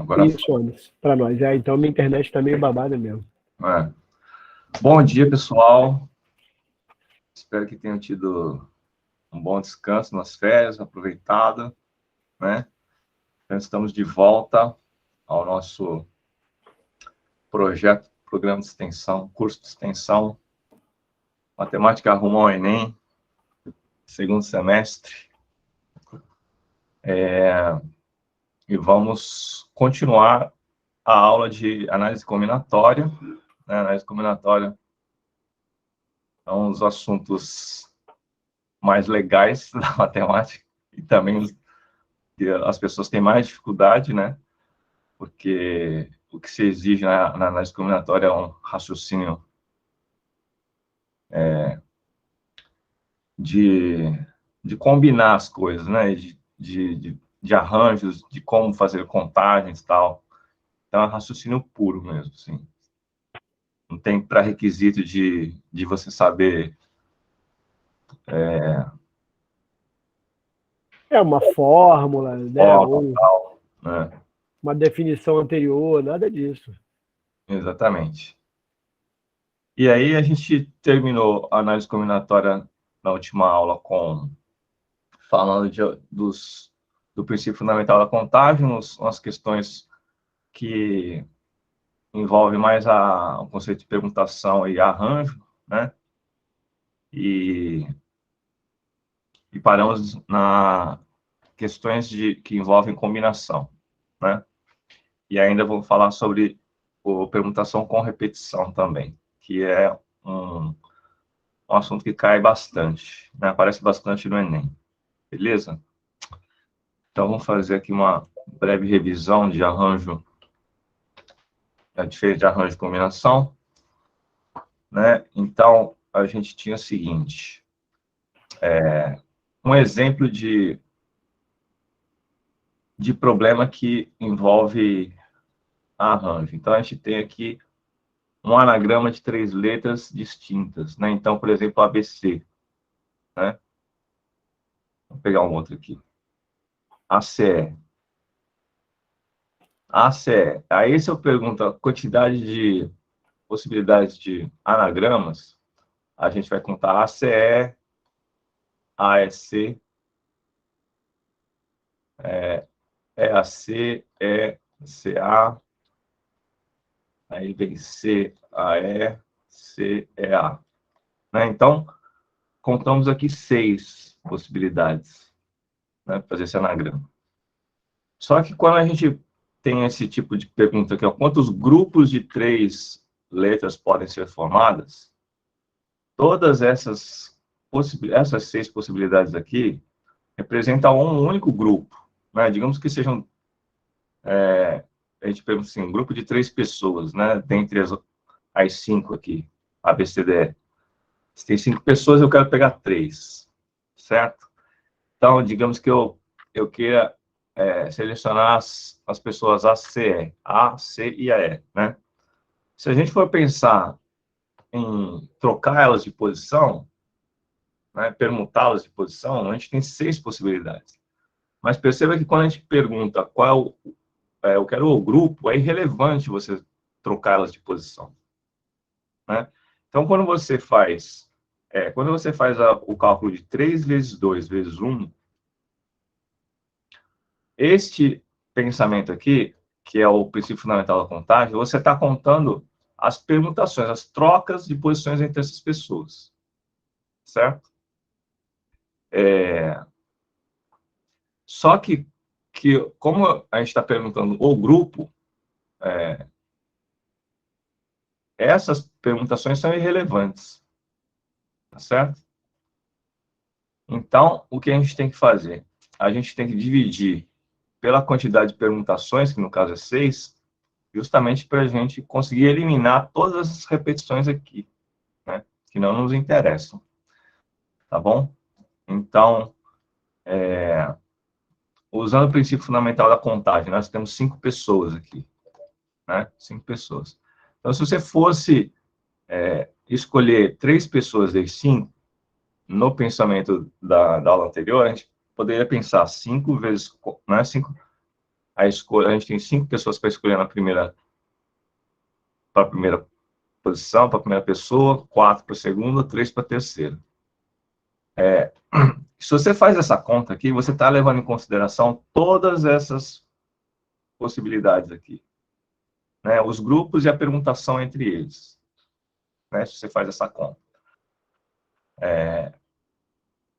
Agora Isso, Anderson, para nós. Então minha internet está meio babada mesmo. Bom dia, pessoal. Espero que tenham tido um bom descanso nas férias, aproveitado, né? Então, estamos de volta ao nosso projeto, programa de extensão, curso de extensão, Matemática rumo ao Enem, segundo semestre. E vamos continuar a aula de análise combinatória, né? Análise combinatória é um dos assuntos mais legais da matemática e também as pessoas têm mais dificuldade, né? Porque o que se exige na análise combinatória é um raciocínio de combinar as coisas, né? De arranjos, de como fazer contagens e tal. Então, é um raciocínio puro mesmo, assim. Não tem pré-requisito de você saber... Uma fórmula, né? Ou tal, né? uma definição anterior, nada disso. Exatamente. E aí a gente terminou a análise combinatória na última aula falando do princípio fundamental da contagem, umas questões que envolvem mais o conceito de permutação e arranjo, né? E paramos na questões que envolvem combinação, né? E ainda vou falar sobre permutação com repetição também, que é um assunto que cai bastante, né? Aparece bastante no Enem, beleza? Então, vamos fazer aqui uma breve revisão de arranjo, a diferença de arranjo e combinação, né? Então, a gente tinha o seguinte, um exemplo de problema que envolve arranjo. Então, a gente tem aqui um anagrama de 3 letras distintas, né? Então, por exemplo, ABC, né? Vou pegar um outro aqui. ACE. ACE. Aí, se eu pergunto a quantidade de possibilidades de anagramas, a gente vai contar ACE, AEC, EAC, ECA, aí vem CAE, CEA. Né? Então, contamos aqui 6 possibilidades, né, para fazer esse anagrama. Só que quando a gente tem esse tipo de pergunta aqui, ó, quantos grupos de 3 letras podem ser formadas? Todas essas 6 possibilidades aqui representam um único grupo, né? Digamos que sejam, a gente pergunta assim, um grupo de 3 pessoas, né? Dentre as 5 aqui, A, B, C, D, E. Se tem 5 pessoas, eu quero pegar 3, certo? Então, digamos que eu queira selecionar as pessoas A, C, e a E, né? Se a gente for pensar em trocar elas de posição, né, permutá-las de posição, a gente tem 6 possibilidades. Mas perceba que quando a gente pergunta qual eu quero o grupo, é irrelevante você trocar elas de posição, né? Então, quando você faz o cálculo de 3 vezes 2 vezes 1, este pensamento aqui, que é o princípio fundamental da contagem, você está contando as permutações, as trocas de posições entre essas pessoas, certo? Só que como a gente está perguntando o grupo, essas permutações são irrelevantes, tá certo? Então, o que a gente tem que fazer? A gente tem que dividir pela quantidade de permutações, que no caso é 6, justamente para a gente conseguir eliminar todas as repetições aqui, né? Que não nos interessam, tá bom? Então, usando o princípio fundamental da contagem, nós temos 5 pessoas aqui, né? 5 pessoas. Então, se você fosse escolher 3 pessoas das 5, no pensamento da aula anterior, a gente poderia pensar 5 vezes, né? 5, a escolha, a gente tem 5 pessoas para escolher para a primeira posição, para a primeira pessoa, 4 para a segunda, 3 para a terceira. Se você faz essa conta aqui, você está levando em consideração todas essas possibilidades aqui, né? Os grupos e a permutação entre eles, né? Se você faz essa conta.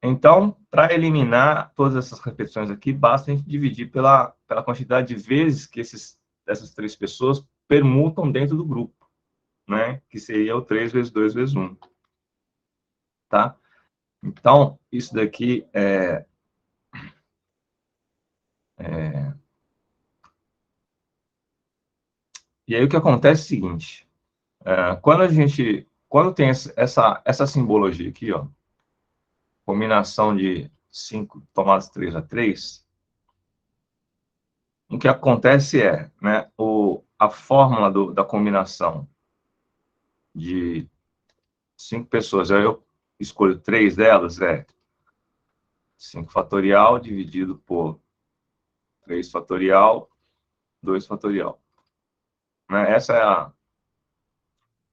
Então, para eliminar todas essas repetições aqui, basta a gente dividir pela quantidade de vezes que essas 3 pessoas permutam dentro do grupo, né? Que seria o 3 vezes 2 vezes 1. Tá? Então, isso daqui E aí o que acontece é o seguinte, quando tem essa simbologia aqui, ó, combinação de 5 tomadas 3 a 3, o que acontece né, a fórmula da combinação de 5 pessoas, eu escolho 3 delas, 5 fatorial dividido por 3 fatorial, 2 fatorial. Né? Essa é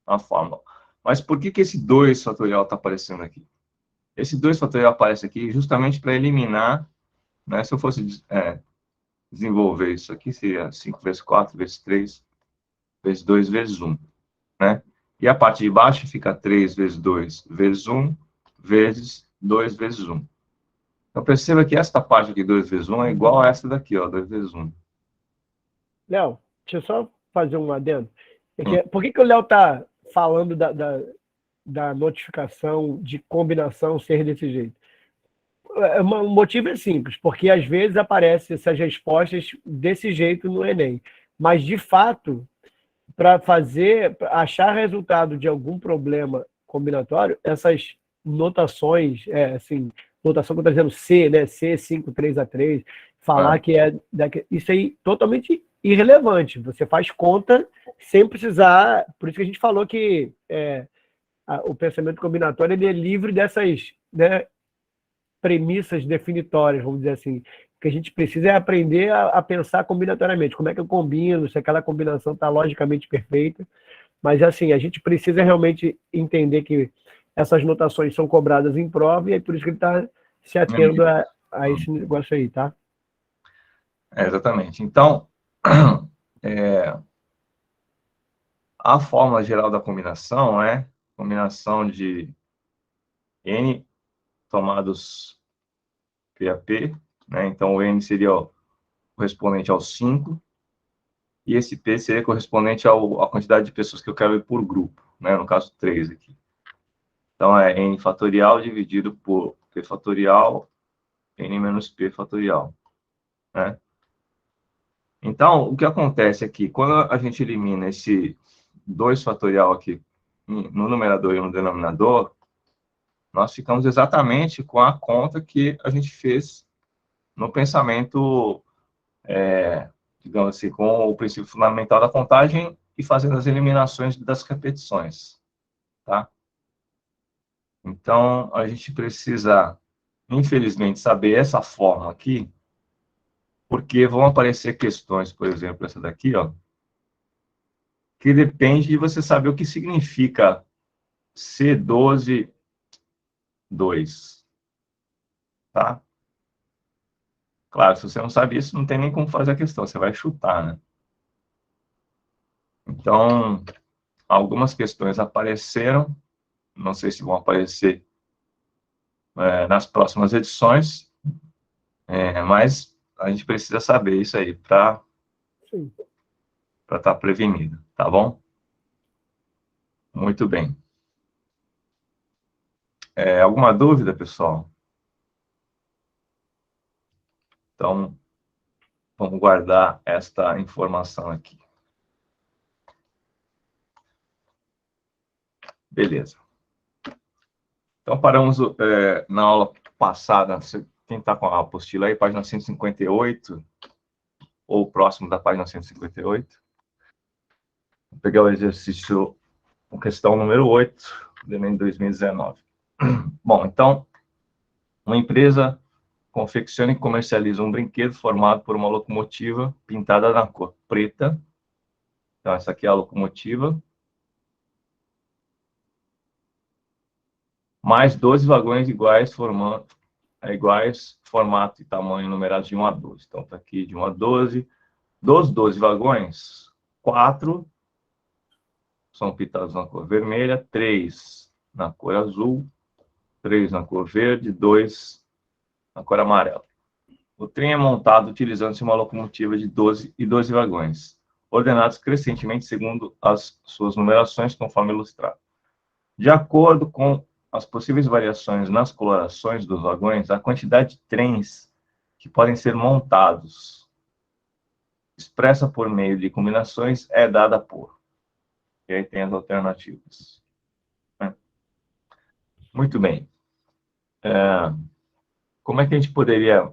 a fórmula. Mas por que esse 2 fatorial está aparecendo aqui? Esse 2 fatorial aparece aqui justamente para eliminar, né, se eu fosse desenvolver isso aqui, seria 5 vezes 4 vezes 3 vezes 2 vezes 1. Né? E a parte de baixo fica 3 vezes 2 vezes 1 vezes 2 vezes 1. Então, perceba que esta parte aqui, 2 vezes 1, é igual a essa daqui, ó, 2 vezes 1. Léo, deixa eu só fazer um adendo. Por que o Léo está falando da notificação de combinação ser desse jeito? O motivo é simples, porque às vezes aparecem essas respostas desse jeito no Enem. Mas, de fato, para achar resultado de algum problema combinatório, essas notações, assim, notação que eu estou dizendo C, né? C, 5, 3 a 3, falar que isso aí totalmente irrelevante. Você faz conta sem precisar. Por isso que a gente falou que o pensamento combinatório ele é livre dessas, né, premissas definitórias, vamos dizer assim. O que a gente precisa é aprender a pensar combinatoriamente. Como é que eu combino, se aquela combinação está logicamente perfeita. Mas, assim, a gente precisa realmente entender que essas notações são cobradas em prova e é por isso que ele está se atendo a esse negócio aí, tá? Exatamente. Então, a fórmula geral da combinação é combinação de N tomados PAP, né? Então, o N seria correspondente ao 5, e esse P seria correspondente à quantidade de pessoas que eu quero ir por grupo, né? No caso, 3 aqui. Então, é N fatorial dividido por P fatorial, N menos P fatorial, né? Então, o que acontece aqui, quando a gente elimina esse 2 fatorial aqui no numerador e no denominador, nós ficamos exatamente com a conta que a gente fez no pensamento, digamos assim, com o princípio fundamental da contagem e fazendo as eliminações das repetições, tá? Então, a gente precisa, infelizmente, saber essa forma aqui, porque vão aparecer questões, por exemplo, essa daqui, ó, que depende de você saber o que significa C12, 2, tá? Claro, se você não sabe isso, não tem nem como fazer a questão, você vai chutar, né? Então, algumas questões apareceram, não sei se vão aparecer nas próximas edições, mas a gente precisa saber isso aí para estar prevenido, tá bom? Muito bem. Alguma dúvida, pessoal? Então, vamos guardar esta informação aqui. Beleza. Então, paramos na aula passada. Quem está com a apostila aí, página 158, ou próximo da página 158. Vou pegar o exercício com questão número 8, do Enem 2019. Bom, então, uma empresa confecciona e comercializa um brinquedo formado por uma locomotiva pintada na cor preta. Então, essa aqui é a locomotiva. Mais 12 vagões iguais, formato e tamanho numerados de 1 a 12. Então, está aqui de 1 a 12. Dos 12 vagões, 4 são pintados na cor vermelha, 3 na cor azul, 3 na cor verde, 2 na cor amarela. O trem é montado utilizando-se uma locomotiva de 12 e 12 vagões, ordenados crescentemente segundo as suas numerações, conforme ilustrado. De acordo com as possíveis variações nas colorações dos vagões, a quantidade de trens que podem ser montados, expressa por meio de combinações, é dada por. E aí tem as alternativas. Muito bem. Como é que a gente poderia...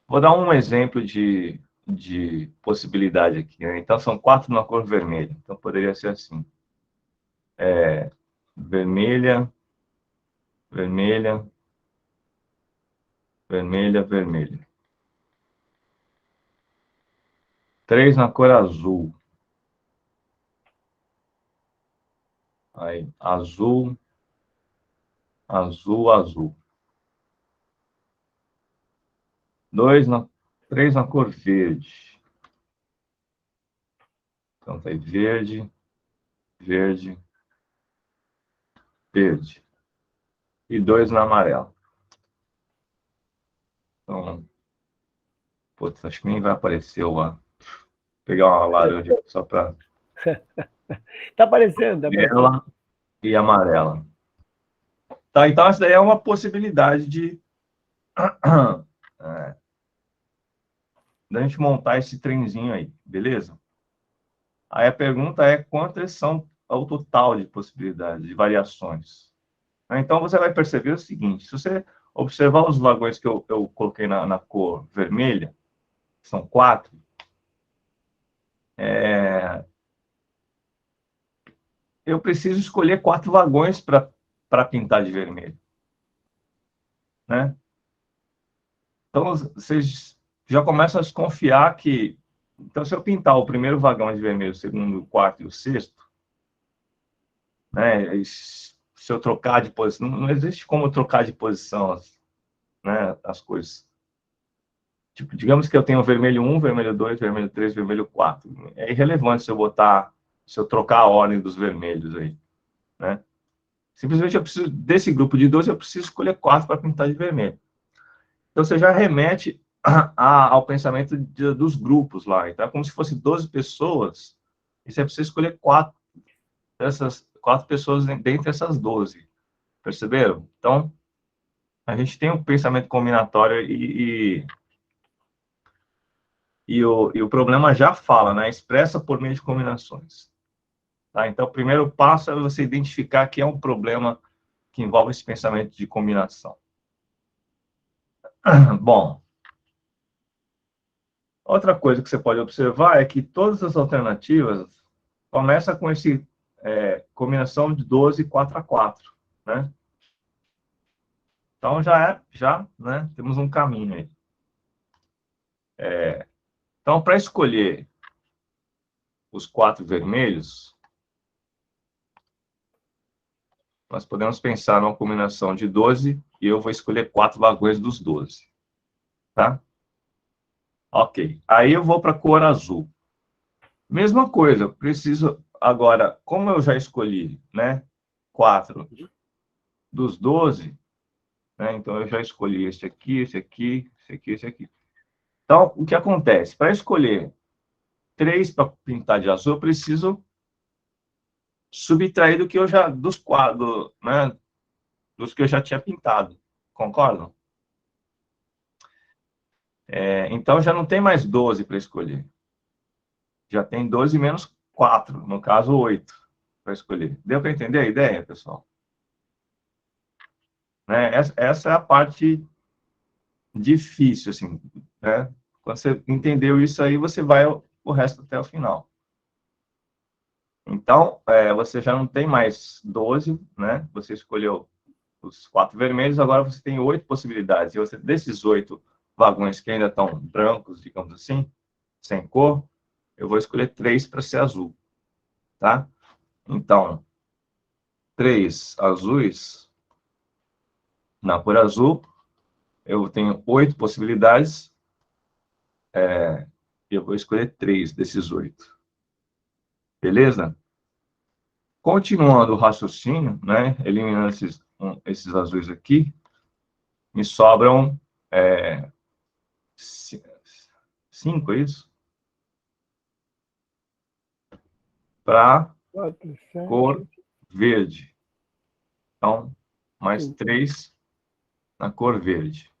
Vou dar um exemplo de possibilidade aqui. Né? Então, são 4 na cor vermelha. Então, poderia ser assim. Vermelha, vermelha, vermelha, vermelha. 3 na cor azul. Aí, azul, azul, azul. 3 na cor verde. Então, tá aí verde, verde, verde. E 2 na amarela. Então, putz, acho que nem vai aparecer lá. Vou pegar uma laranja aqui só para... Tá aparecendo, tá aparecendo. Ela e amarela. Tá, então essa daí é uma possibilidade de da gente montar esse trenzinho aí, beleza? Aí a pergunta é quantas são o total de possibilidades, de variações. Então você vai perceber o seguinte, se você observar os vagões que eu coloquei na cor vermelha, que são 4, eu preciso escolher 4 vagões para pintar de vermelho. Né? Então, vocês já começam a desconfiar que... Então, se eu pintar o primeiro vagão de vermelho, o segundo, o quarto e o sexto, né, se eu trocar de posição... Não existe como trocar de posição, né, as coisas. Tipo, digamos que eu tenho vermelho 1, vermelho 2, vermelho 3, vermelho 4. É irrelevante se eu trocar a ordem dos vermelhos aí. Né? Simplesmente eu preciso, desse grupo de 12, eu preciso escolher 4 para pintar de vermelho. Então, você já remete ao pensamento dos grupos lá. Então, é como se fosse 12 pessoas, e você precisa escolher 4 pessoas dentre essas 12. Perceberam? Então, a gente tem um pensamento combinatório e o problema já fala, né? Expressa por meio de combinações. Tá? Então, o primeiro passo é você identificar que é um problema que envolve esse pensamento de combinação. Bom, outra coisa que você pode observar é que todas as alternativas começam com esse combinação de 12 4 a 4, né? Então, né, temos um caminho aí. Então, para escolher os 4 vermelhos, nós podemos pensar numa combinação de 12 e eu vou escolher 4 vagões dos 12. Tá? Ok. Aí eu vou para a cor azul. Mesma coisa, eu preciso... Agora, como eu já escolhi, né, 4 dos 12, né, então eu já escolhi esse aqui, esse aqui, esse aqui, esse aqui. Então, o que acontece? Para escolher 3 para pintar de azul, eu preciso subtrair do que eu já... dos quadros, né, dos que eu já tinha pintado. Concordam? Então, já não tem mais 12 para escolher. Já tem 12 menos 4, no caso 8, para escolher. Deu para entender a ideia, pessoal? Né? Essa é a parte difícil, assim, né? Quando você entendeu isso aí, você vai o resto até o final. Então, você já não tem mais 12, né? Você escolheu os 4 vermelhos, agora você tem 8 possibilidades. E você, desses 8 vagões que ainda estão brancos, digamos assim, sem cor, eu vou escolher 3 para ser azul, tá? Então, 3 azuis, na cor azul, eu tenho 8 possibilidades, e eu vou escolher 3 desses 8. Beleza? Continuando o raciocínio, né, eliminando esses azuis aqui, me sobram 5, é isso? Para 4, cor 7, verde. Então, mais 5. 3 na cor verde.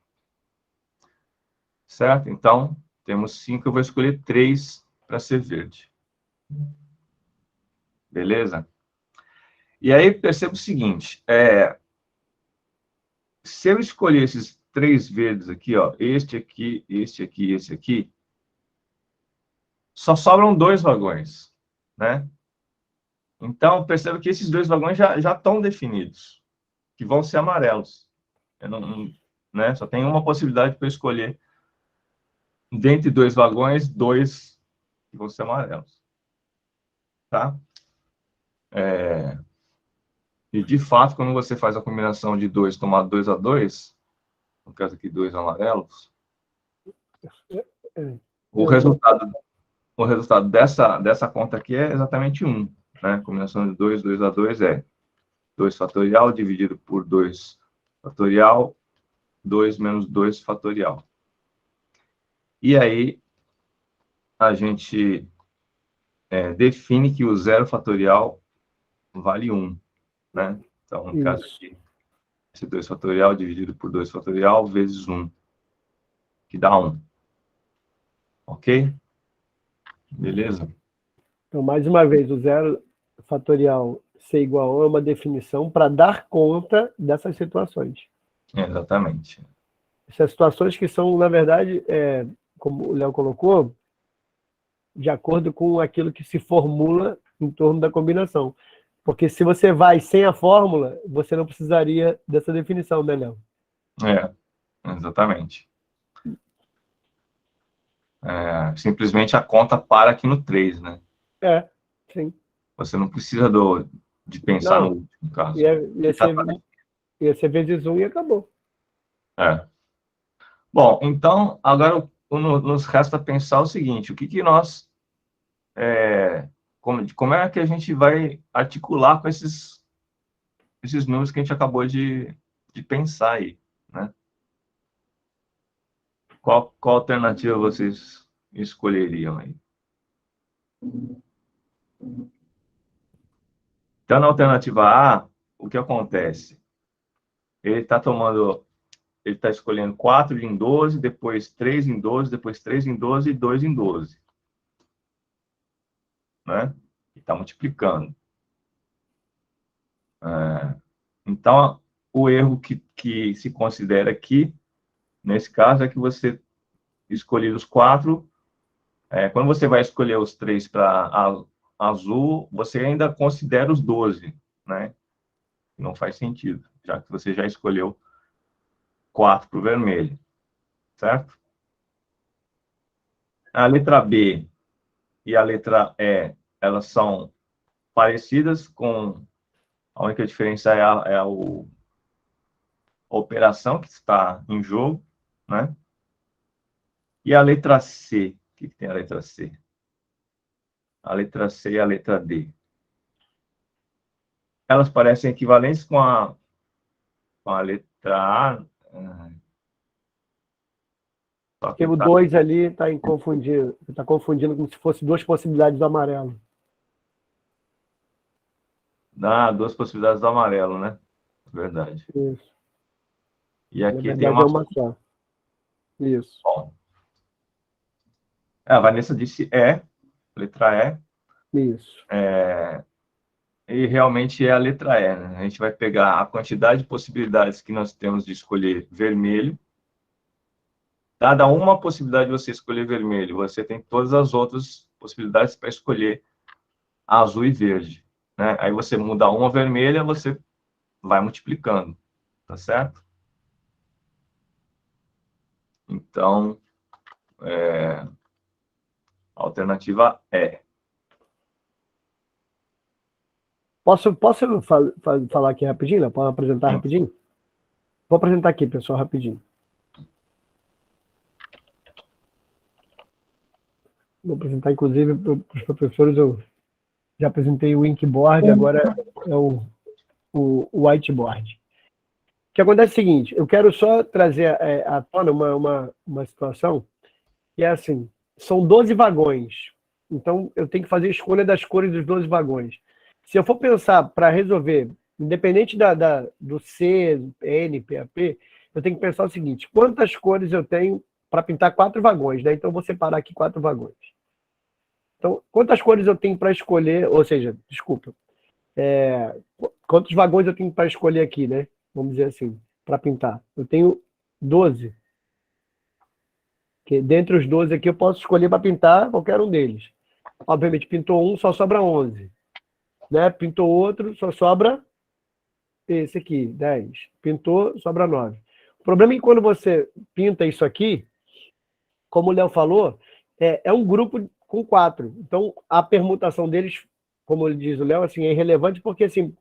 Certo? Então, temos 5, eu vou escolher 3 para ser verde. Beleza? E aí, perceba o seguinte, se eu escolher esses 3 verdes aqui, ó, este aqui, este aqui, esse aqui, só sobram 2 vagões, né? Então, perceba que esses 2 vagões já estão definidos, que vão ser amarelos. Eu não, né? Só tem uma possibilidade para eu escolher, dentre 2 vagões, 2 que vão ser amarelos. Tá? E, de fato, quando você faz a combinação de 2 tomado 2 a 2, no caso aqui, 2 amarelos, o resultado, o resultado dessa conta aqui é exatamente 1. Né? Combinação de 2, 2 a 2 é 2 fatorial dividido por 2 fatorial, 2 menos 2 fatorial. E aí, a gente define que o 0 fatorial vale 1. Né? Então, no caso aqui, esse 2 fatorial dividido por 2 fatorial vezes 1, que dá 1. Ok? Beleza? Então, mais uma vez, o 0 fatorial ser igual a 1 é uma definição para dar conta dessas situações. Exatamente. Essas situações que são, na verdade, como o Léo colocou, de acordo com aquilo que se formula em torno da combinação. Porque se você vai sem a fórmula, você não precisaria dessa definição, né, Léo? Exatamente. Simplesmente a conta para aqui no 3, né? Sim. Você não precisa de pensar no Não, último caso. ia ser vezes 1 e acabou. Bom, então, agora nos resta pensar o seguinte, o que nós... como é que a gente vai articular com esses números que a gente acabou de pensar aí, né? Qual alternativa vocês escolheriam aí? Então, na alternativa A, o que acontece? Ele está escolhendo 4 em 12, depois 3 em 12, depois 3 em 12 e 2 em 12. Né? E está multiplicando. Então, o erro que se considera aqui, nesse caso, é que você escolher os 4. Quando você vai escolher os 3 para azul, você ainda considera os 12, né? Não faz sentido, já que você já escolheu 4 para o vermelho, certo? A letra B e a letra E, elas são parecidas, com a única diferença a operação que está em jogo, né? E a letra C, o que tem a letra C? A letra C e a letra D. Elas parecem equivalentes com a letra A. Porque o 2 ali está confundindo como se fosse 2 possibilidades do amarelo. Dá 2 possibilidades do amarelo, né? Verdade. Isso. E aqui Na tem verdade, é uma só. Isso. Bom. A Vanessa disse letra E. Isso. E realmente é a letra E, né? A gente vai pegar a quantidade de possibilidades que nós temos de escolher vermelho. Dada uma possibilidade de você escolher vermelho, você tem todas as outras possibilidades para escolher azul e verde, né? Aí você muda uma vermelha, você vai multiplicando, Tá certo? Então, a alternativa é. Posso falar aqui rapidinho, Léo? Posso apresentar rapidinho? Vou apresentar aqui, pessoal, rapidinho. Vou apresentar, inclusive, para os professores, eu já apresentei o Inkboard, agora é o whiteboard. O que acontece é o seguinte, eu quero só trazer à tona uma situação que é assim, são 12 vagões, então eu tenho que fazer a escolha das cores dos 12 vagões. Se eu for pensar para resolver, independente do C, N, PAP, eu tenho que pensar o seguinte, quantas cores eu tenho para pintar 4 vagões, né? Então eu vou separar aqui 4 vagões. Então, quantas cores eu tenho para escolher, ou seja, desculpa, quantos vagões eu tenho para escolher aqui, né? Vamos dizer assim, para pintar. Eu tenho 12. Que dentre os 12 aqui eu posso escolher para pintar qualquer um deles. Obviamente, pintou um, só sobra 11. Né? Pintou outro, só sobra esse aqui, 10. Pintou, sobra 9. O problema é que quando você pinta isso aqui, como o Léo falou, é um grupo com 4. Então, a permutação deles, como ele diz o Léo, assim, é irrelevante porque, assim,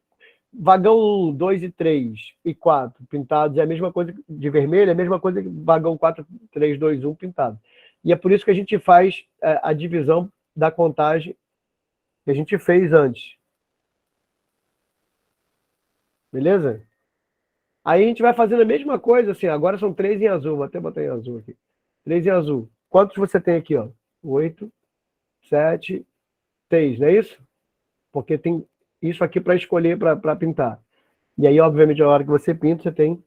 vagão 1, 2 e 3 e 4 pintados é a mesma coisa de vermelho, é a mesma coisa que vagão 4, 3, 2, 1 pintado. E é por isso que a gente faz a divisão da contagem que a gente fez antes. Beleza? Aí a gente vai fazendo a mesma coisa, assim, agora são 3 em azul, vou até botar em azul aqui. 3 em azul. Quantos você tem aqui, ó? 8, 7, 6, não é isso? Porque tem isso aqui para escolher para pintar. E aí, obviamente, a hora que você pinta, você tem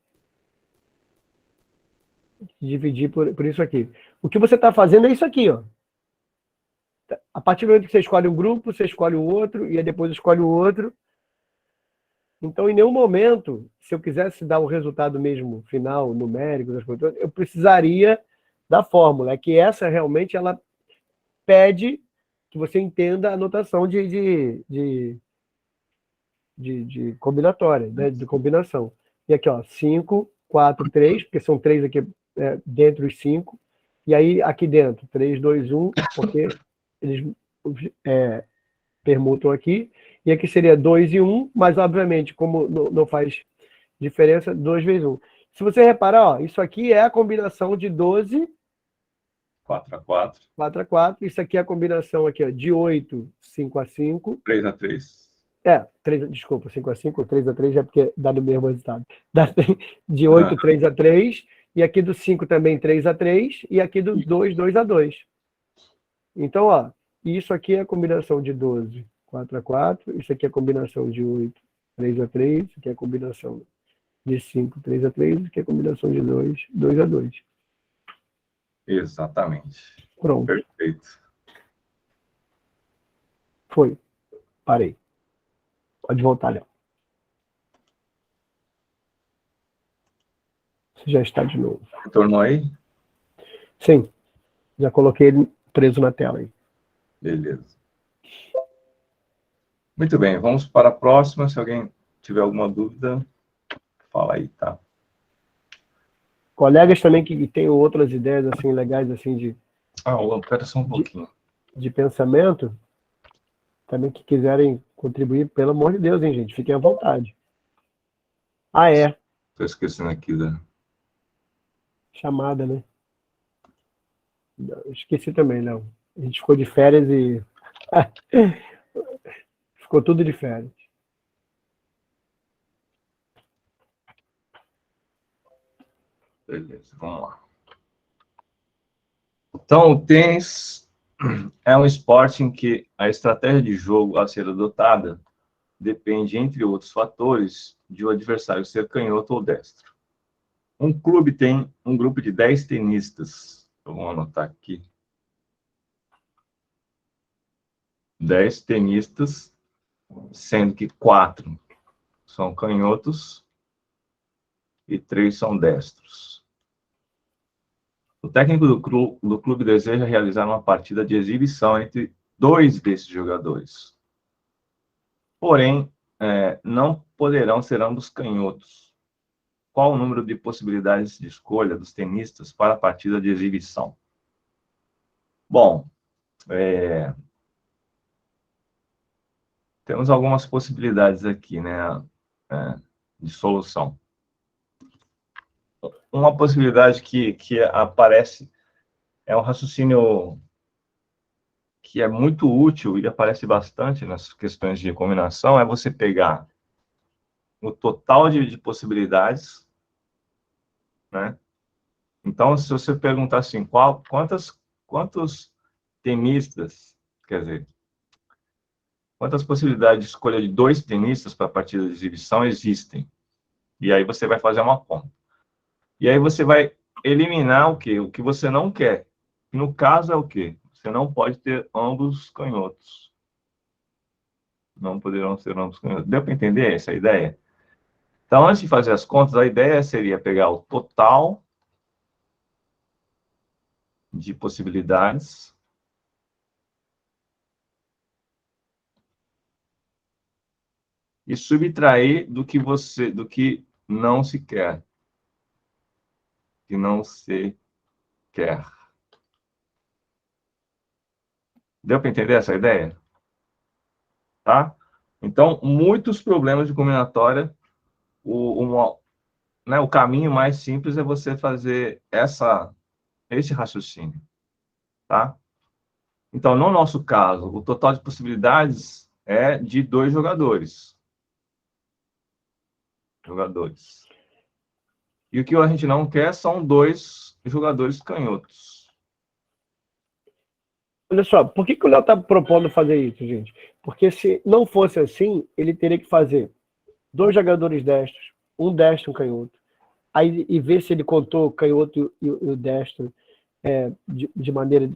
que dividir por isso aqui. O que você está fazendo é isso aqui, ó. A partir do momento que você escolhe um grupo, você escolhe o outro, e aí depois escolhe o outro. Então, em nenhum momento, se eu quisesse dar o resultado mesmo final, numérico, das coisas, eu precisaria da fórmula. É que essa realmente ela pede que você entenda a notação de combinatória, né? De combinação. E aqui, ó, 5, 4, 3, porque são 3 aqui dentro dos 5. E aí, aqui dentro, 3, 2, 1, porque eles permutam aqui. E aqui seria 2 e 1, mas, obviamente, como não faz diferença, 2 vezes 1. Se você reparar, ó, isso aqui é a combinação de 12... 4 a 4. 4 a 4. Isso aqui é a combinação aqui, ó, de 8, 5 a 5. 3 a 3. 5 a 5, 3 a 3 é porque dá no mesmo resultado. De 8, 3 a 3, e aqui do 5 também 3 a 3, e aqui do 2, 2 a 2. Então, ó, isso aqui é a combinação de 12, 4 a 4, isso aqui é a combinação de 8, 3 a 3, isso aqui é a combinação de 5, 3 a 3, isso aqui é a combinação de 2, 2 a 2. Exatamente. Pronto. Perfeito. Foi. Parei. Pode voltar, Léo. Você já está de novo. Retornou aí? Sim. Já coloquei ele preso na tela aí. Beleza. Muito bem, vamos para a próxima. Se alguém tiver alguma dúvida, fala aí, tá? Colegas também que tenham outras ideias assim legais assim de espera só um pouquinho. De pensamento, também que quiserem contribuir, pelo amor de Deus, hein, gente? Fiquem à vontade. Estou esquecendo aqui da chamada, né? Esqueci também, Léo. A gente ficou de férias e ficou tudo de férias. Beleza, vamos lá. Então, o tênis é um esporte em que a estratégia de jogo a ser adotada depende, entre outros fatores, de o adversário ser canhoto ou destro. Um clube tem um grupo de 10 tenistas. Vamos anotar aqui. 10 tenistas, sendo que 4 são canhotos e 3 são destros. O técnico do clube deseja realizar uma partida de exibição entre 2 desses jogadores. Porém, não poderão ser ambos canhotos. qual o número de possibilidades de escolha dos tenistas para a partida de exibição? Bom, temos algumas possibilidades aqui, né, de solução. Uma possibilidade que aparece é um raciocínio que é muito útil e aparece bastante nas questões de combinação, é você pegar o total de possibilidades, né? Então, se você perguntar assim, quantos tenistas, quer dizer, quantas possibilidades de escolha de 2 tenistas para a partida de exibição existem? E aí você vai fazer uma conta. E aí você vai eliminar o quê? O que você não quer. No caso é o quê? Você não pode ter ambos canhotos. Não poderão ser ambos canhotos. Deu para entender essa ideia? Então, antes de fazer as contas, a ideia seria pegar o total de possibilidades e subtrair do que não se quer. Que não se quer. Deu para entender essa ideia? Tá? Então, muitos problemas de combinatória, o caminho mais simples é você fazer esse raciocínio, tá? Então, no nosso caso, o total de possibilidades é de 2 jogadores. E o que a gente não quer são 2 jogadores canhotos. Olha só, por que o Léo está propondo fazer isso, gente? Porque se não fosse assim, ele teria que fazer 2 jogadores destros, um destro e um canhoto. Aí, e ver se ele contou o canhoto e o destro de maneira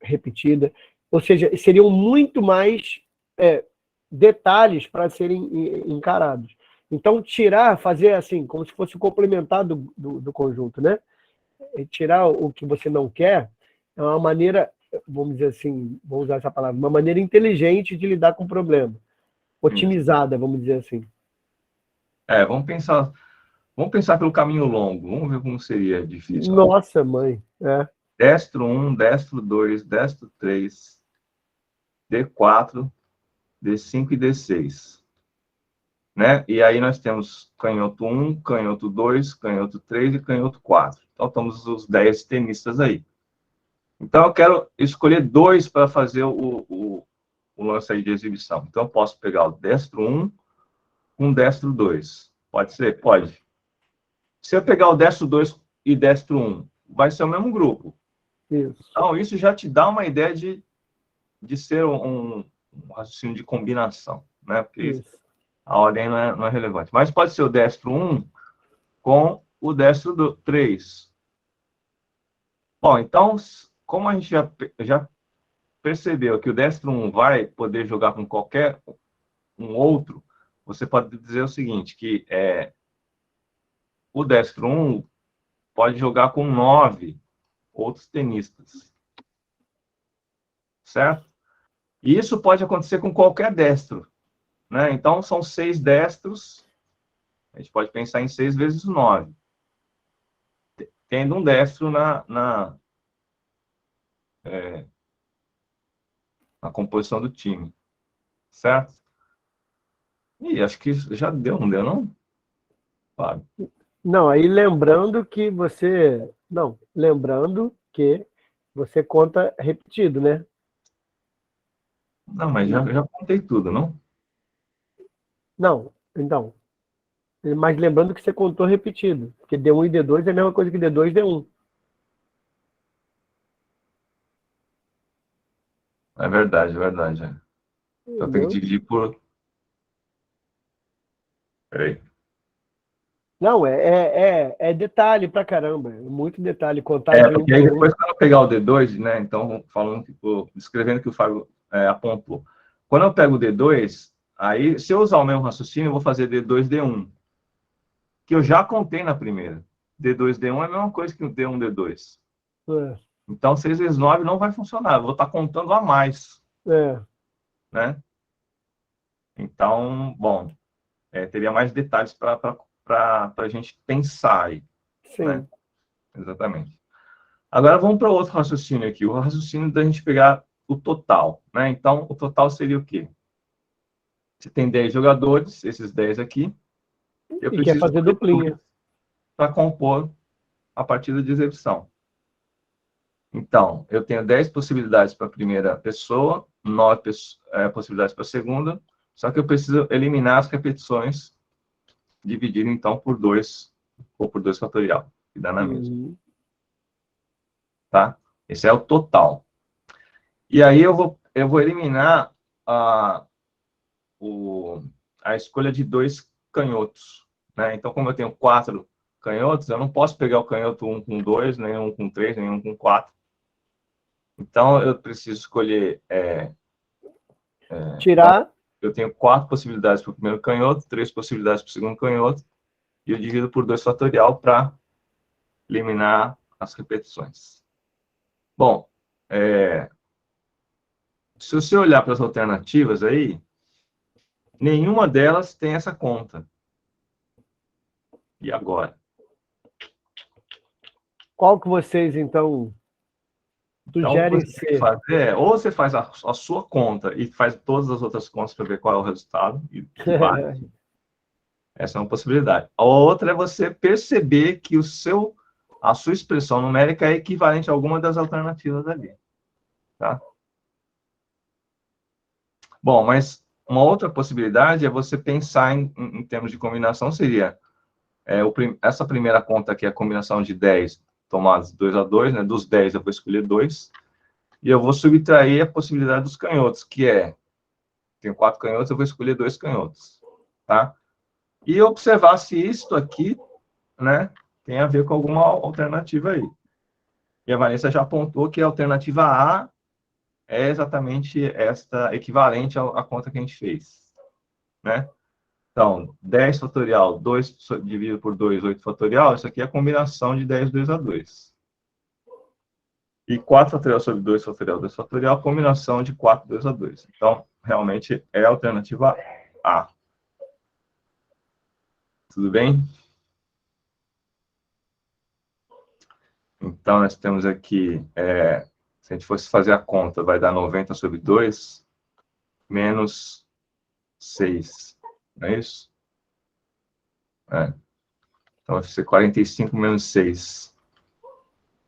repetida. Ou seja, seriam muito mais detalhes para serem encarados. Então, fazer assim, como se fosse o complementar do conjunto, né? Tirar o que você não quer é uma maneira, vamos dizer assim, vou usar essa palavra, uma maneira inteligente de lidar com o problema. Otimizada, vamos dizer assim. Vamos pensar pelo caminho longo. Vamos ver como seria difícil. Nossa, mãe. Destro 1, destro 2, destro 3, D4, D5 e D6. Né? E aí nós temos canhoto 1, canhoto 2, canhoto 3 e canhoto 4. Então, estamos os 10 tenistas aí. Então, eu quero escolher 2 para fazer o lance aí de exibição. Então, eu posso pegar o destro 1 com o destro 2. Pode ser? Pode. Se eu pegar o destro 2 e destro 1, vai ser o mesmo grupo. Isso. Então, isso já te dá uma ideia de ser um raciocínio de combinação, né? Porque isso. A ordem não é relevante. Mas pode ser o destro 1 com o destro 3. Bom, então, como a gente já percebeu que o destro 1 vai poder jogar com qualquer um outro, você pode dizer o seguinte, que o destro 1 pode jogar com 9 outros tenistas. Certo? E isso pode acontecer com qualquer destro. Né? Então, são 6 destros. A gente pode pensar em 6 vezes 9. Tendo um destro na composição do time. Certo? E acho que já deu, não deu, não? Fábio. Não, aí lembrando que você... Não, lembrando que você conta repetido, né? Não, mas já contei tudo, não? Não, então. Mas lembrando que você contou repetido. Porque D1 e D2 é a mesma coisa que D2 e D1. É verdade, é verdade. Então tem que dividir por... Peraí. Não, é detalhe pra caramba. É muito detalhe. Contar de um Porque aí por um. depois, quando eu pegar o D2, né? Então, descrevendo o que o Fábio apontou. Quando eu pego o D2, aí, se eu usar o mesmo raciocínio, eu vou fazer D2, D1. Que eu já contei na primeira. D2, D1 é a mesma coisa que o D1, D2. Então, 6 vezes 9 não vai funcionar. Eu vou estar contando a mais. Né? Então, bom, teria mais detalhes para para a gente pensar aí. Sim. Né? Exatamente. Agora vamos para outro raciocínio aqui, o raciocínio da gente pegar o total, né? Então, o total seria o quê? Você tem 10 jogadores, esses 10 aqui, eu E quer preciso fazer duplinha. para compor a partida de exibição. Então, eu tenho 10 possibilidades para a primeira pessoa, 9 possibilidades para a segunda, só que eu preciso eliminar as repetições, dividir então por 2, ou por 2 fatorial, que dá na mesma. Uhum. Tá? Esse é o total. E aí eu vou eliminar a escolha de 2 canhotos. Né? Então, como eu tenho 4 canhotos, eu não posso pegar o canhoto 1 com 2, nem 1 com 3, nem 1 com 4. Então, eu preciso escolher... Tirar. Então, eu tenho 4 possibilidades para o primeiro canhoto, 3 possibilidades para o segundo canhoto, e eu divido por 2 fatorial para eliminar as repetições. Bom, se você olhar para as alternativas aí, nenhuma delas tem essa conta. E agora? Qual que vocês, então, Então, o que sugerem você tem que ser? fazer ou você faz a sua conta e faz todas as outras contas para ver qual é o resultado e que vale. Essa é uma possibilidade. A outra é você perceber que a sua expressão numérica é equivalente a alguma das alternativas ali. Tá? Bom, mas uma outra possibilidade é você pensar em termos de combinação, seria essa primeira conta aqui, a combinação de 10 tomadas 2 a 2, né? Dos 10 eu vou escolher 2, e eu vou subtrair a possibilidade dos canhotos, que tenho 4 canhotos, eu vou escolher 2 canhotos. Tá? E observar se isto aqui, né, tem a ver com alguma alternativa aí. E a Vanessa já apontou que a alternativa A é exatamente esta, equivalente à conta que a gente fez. Né? Então, 10 fatorial, 2 dividido por 2, 8 fatorial, isso aqui é a combinação de 10, 2 a 2. E 4 fatorial sobre 2 fatorial, 2 fatorial, combinação de 4, 2 a 2. Então, realmente é a alternativa A. Tudo bem? Então, nós temos aqui, se a gente fosse fazer a conta, vai dar 90 sobre 2, menos 6. Não é isso? Então, vai ser 45 menos 6.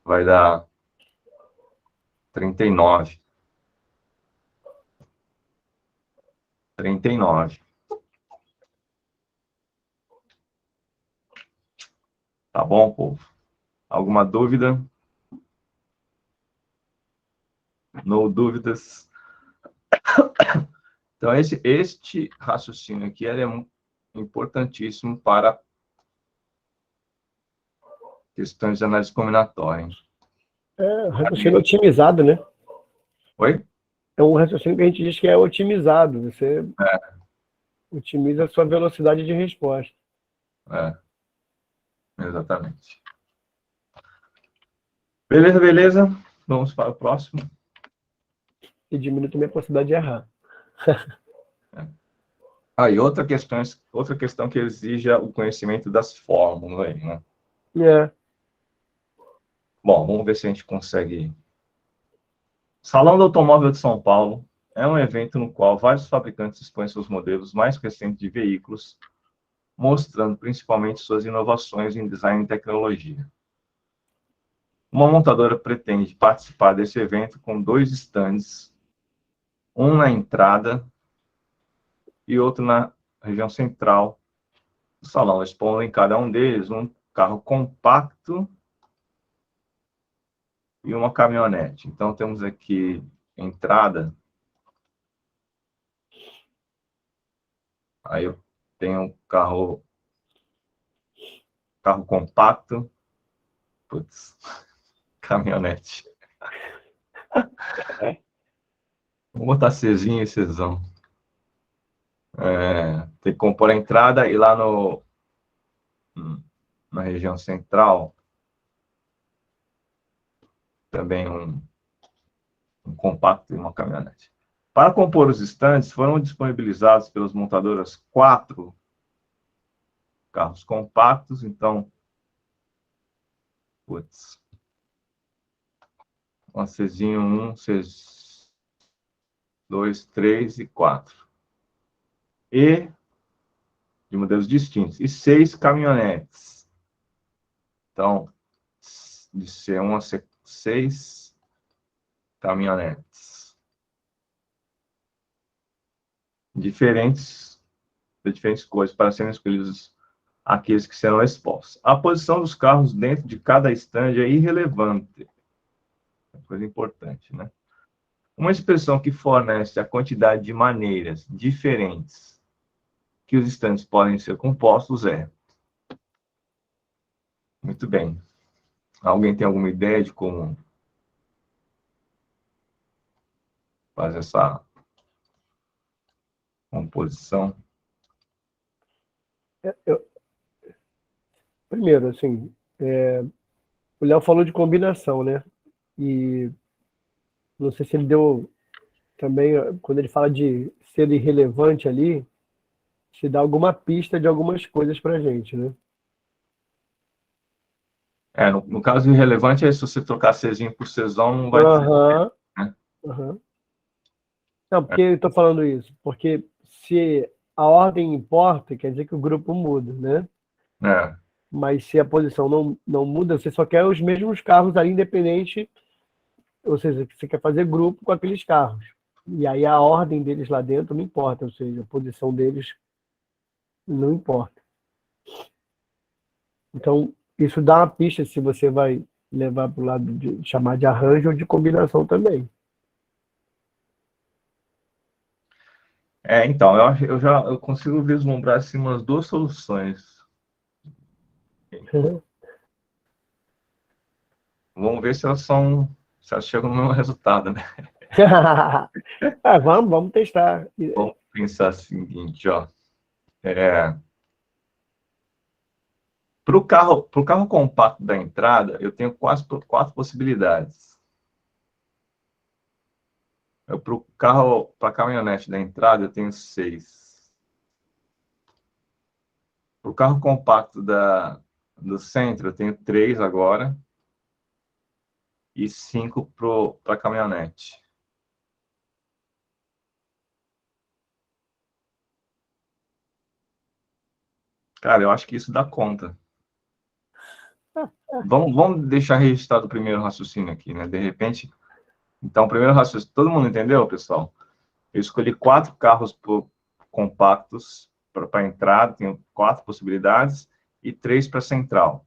Vai dar 39. 39. Tá bom, povo? Alguma dúvida? No dúvidas? Então, este raciocínio aqui é importantíssimo para questões de análise combinatória. Raciocínio otimizado, né? Oi? É um raciocínio que a gente diz que é otimizado. Você otimiza a sua velocidade de resposta. Exatamente. Beleza, beleza. Vamos para o próximo. E diminui também a possibilidade de errar. E outra questão que exija o conhecimento das fórmulas aí, né? Bom, vamos ver se a gente consegue. Salão do Automóvel de São Paulo é um evento no qual vários fabricantes expõem seus modelos mais recentes de veículos, mostrando principalmente suas inovações em design e tecnologia. Uma montadora pretende participar desse evento com 2 stands, um na entrada e outro na região central do salão, expondo em cada um deles um carro compacto e uma caminhonete. Então, temos aqui entrada. Aí eu tenho um carro compacto. Putz, caminhonete. Vou botar Czinho e Czão. Tem que compor a entrada e lá na região central também um compacto e uma caminhonete. Para compor os estandes, foram disponibilizados pelas montadoras 4 carros compactos, então, putz, um Czinho 1, C2, 3 e 4. E, de modelos distintos, e 6 caminhonetes. Então, de C1 a C6 caminhonetes. Diferentes, de diferentes cores, para serem escolhidos aqueles que serão expostos. A posição dos carros dentro de cada estande é irrelevante. É coisa importante, né? Uma expressão que fornece a quantidade de maneiras diferentes que os estandes podem ser compostos é. Muito bem. Alguém tem alguma ideia de como fazer essa composição? Primeiro, assim, o Léo falou de combinação, né? E não sei se ele deu também, quando ele fala de ser irrelevante ali, se dá alguma pista de algumas coisas pra gente, né? No caso, irrelevante é se você trocar Czinho por Czão, não vai dizer, Aham, né? aham. Não, por que eu tô falando isso? Porque se a ordem importa, quer dizer que o grupo muda, né? É. Mas se a posição não muda, você só quer os mesmos carros ali, independente, ou seja, você quer fazer grupo com aqueles carros. E aí a ordem deles lá dentro não importa, ou seja, a posição deles não importa. Então, isso dá uma pista se você vai levar para o lado de chamar de arranjo ou de combinação também. Então, eu consigo vislumbrar assim, umas duas soluções. Vamos ver se se elas chegam no mesmo resultado, né? Vamos testar. Vamos pensar o seguinte, ó. Para o carro compacto da entrada, eu tenho quase quatro possibilidades. Para a caminhonete da entrada, eu tenho 6. Para o carro compacto do centro, eu tenho 3 agora. E 5 para a caminhonete. Cara, eu acho que isso dá conta. Vamos deixar registrado o primeiro raciocínio aqui, né? De repente. Então, o primeiro raciocínio. Todo mundo entendeu, pessoal? Eu escolhi 4 carros compactos para entrada, tenho 4 possibilidades, e 3 para central.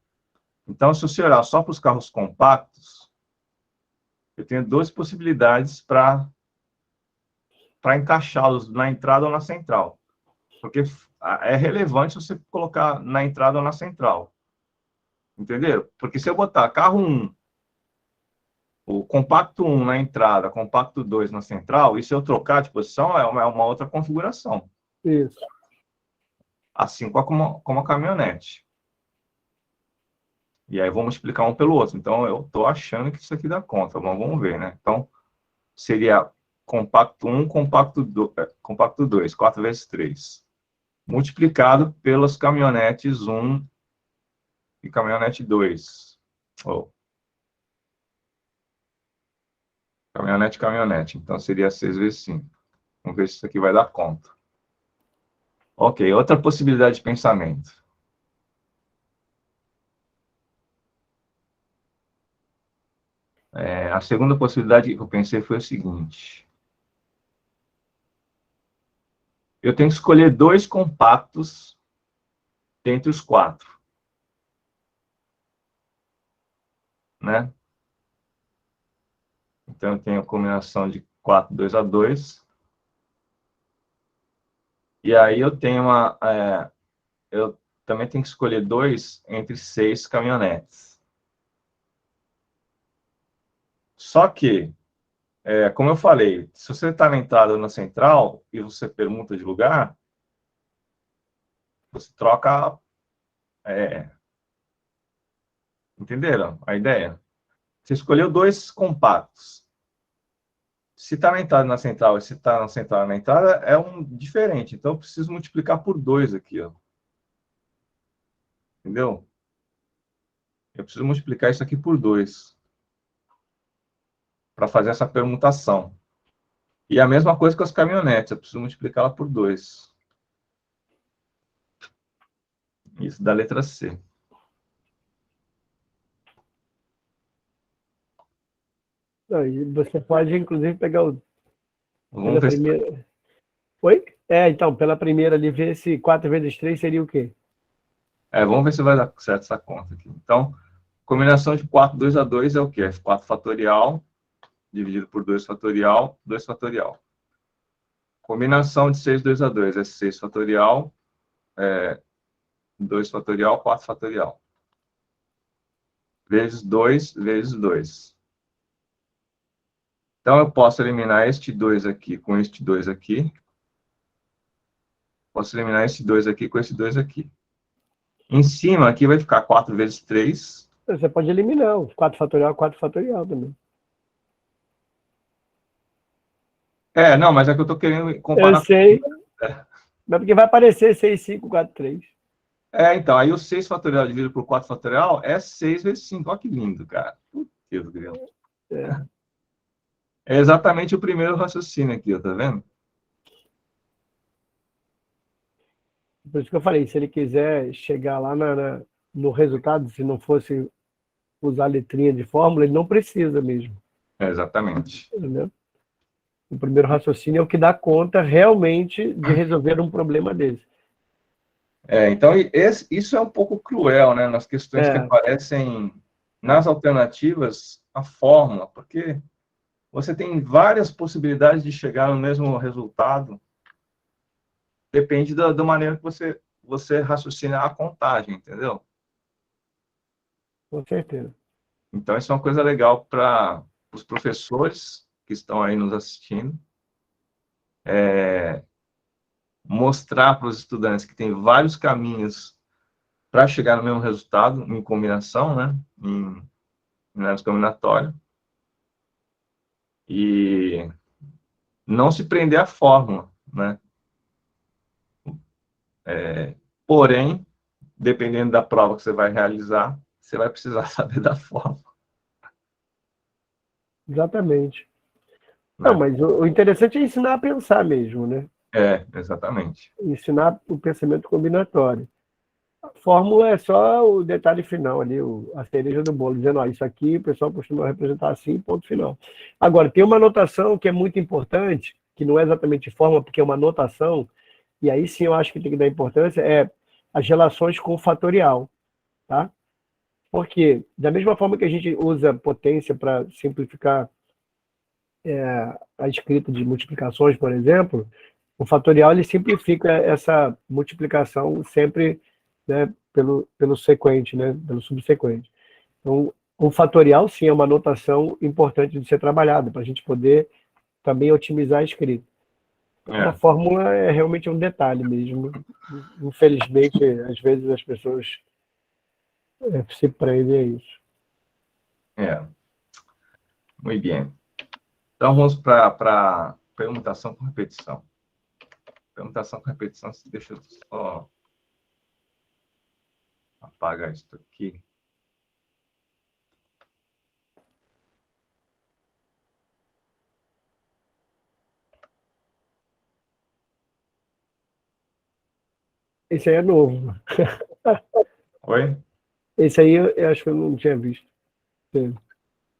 Então, se você olhar só para os carros compactos, eu tenho 2 possibilidades para encaixá-los na entrada ou na central. Porque é relevante você colocar na entrada ou na central. Entenderam? Porque se eu botar carro 1, o compacto 1 na entrada, compacto 2 na central, e se eu trocar de posição, é uma outra configuração. Isso. Assim como a caminhonete. E aí vamos explicar um pelo outro. Então, eu estou achando que isso aqui dá conta. Mas vamos ver, né? Então, seria compacto 1, compacto 2, 4 vezes 3. Multiplicado pelas caminhonetes 1 e caminhonete 2. Oh. Caminhonete. Então, seria 6 vezes 5. Vamos ver se isso aqui vai dar conta. Ok, outra possibilidade de pensamento. A segunda possibilidade que eu pensei foi o seguinte. Eu tenho que escolher 2 compactos dentre os 4. Né? Então, eu tenho a combinação de 4, 2 a 2. E aí eu tenho eu também tenho que escolher 2 entre 6 caminhonetes. Só que, como eu falei, se você está na entrada ou na central e você permuta de lugar, você troca. Entenderam a ideia? Você escolheu 2 compactos. Se está na entrada na central e se está na central na entrada, é um diferente. Então, eu preciso multiplicar por 2 aqui. Ó. Entendeu? Eu preciso multiplicar isso aqui por 2 para fazer essa permutação. E a mesma coisa com as caminhonetes, eu preciso multiplicá-la por 2. Isso da letra C. Aí você pode, inclusive, pegar Vamos pela ver se... primeira. Oi? Então, pela primeira ali, ver se 4 vezes 3 seria o quê? vamos ver se vai dar certo essa conta aqui. Então, combinação de 4, 2 a 2 é o quê? 4 fatorial, dividido por 2 fatorial, 2 fatorial. Combinação de 6, 2 a 2 é 6 fatorial, 2 fatorial, 4 fatorial. Vezes 2, vezes 2. Então, eu posso eliminar este 2 aqui com este 2 aqui. Posso eliminar esse 2 aqui com esse 2 aqui. Em cima, aqui vai ficar 4 vezes 3. Você pode eliminar o 4 fatorial também. Não, mas é que eu estou querendo Eu comparar. sei. Mas porque vai aparecer 6, 5, 4, 3. Então, aí o 6 fatorial dividido por 4 fatorial é 6 vezes 5. Olha que lindo, cara. Putz, grilo. É exatamente o primeiro raciocínio aqui, ó, tá vendo? Por isso que eu falei, se ele quiser chegar lá no resultado, se não fosse usar letrinha de fórmula, ele não precisa mesmo. Exatamente. Entendeu? O primeiro raciocínio é o que dá conta realmente de resolver um problema desse. Então, isso é um pouco cruel, né? Nas questões que aparecem nas alternativas, a fórmula, porque você tem várias possibilidades de chegar no mesmo resultado. Depende da maneira que você raciocina a contagem, entendeu? Com certeza. Então, isso é uma coisa legal para os professores que estão aí nos assistindo. Mostrar para os estudantes que tem vários caminhos para chegar no mesmo resultado, em combinação, né? Em análise combinatória. E não se prender à fórmula, né? Porém, dependendo da prova que você vai realizar, você vai precisar saber da fórmula. Exatamente. Né? Não, mas o interessante é ensinar a pensar mesmo, né? Exatamente. Ensinar o pensamento combinatório. A fórmula é só o detalhe final ali, a cereja do bolo, dizendo, isso aqui o pessoal costuma representar assim, ponto final. Agora, tem uma notação que é muito importante, que não é exatamente fórmula, porque é uma notação, e aí sim eu acho que tem que dar importância, é as relações com o fatorial, tá? Porque, da mesma forma que a gente usa potência para simplificar a escrita de multiplicações, por exemplo, o fatorial ele simplifica essa multiplicação sempre, né, pelo sequente, né, pelo subsequente. Então, o fatorial, sim, é uma notação importante de ser trabalhada, para a gente poder também otimizar a escrita. A fórmula é realmente um detalhe mesmo. Infelizmente, às vezes as pessoas se prendem a isso. Muito bem. Então, vamos para permutação com repetição. Permutação com repetição, deixa eu só apagar isso aqui. Esse aí é novo. Oi? Esse aí eu acho que eu não tinha visto.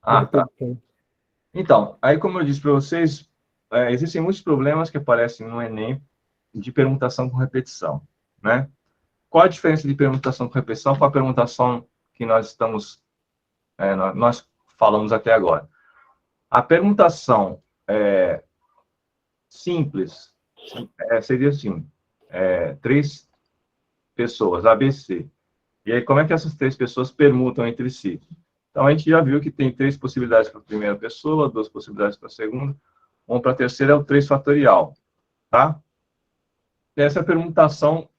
Tá. Então, aí como eu disse para vocês, existem muitos problemas que aparecem no Enem de permutação com repetição, né? Qual a diferença de permutação com repetição com a permutação que nós falamos até agora? A permutação simples seria assim, 3 pessoas, ABC. E aí, como é que essas 3 pessoas permutam entre si? Então, a gente já viu que tem 3 possibilidades para a primeira pessoa, 2 possibilidades para a segunda, 1 para a terceira é o 3 fatorial, tá? Essa permutação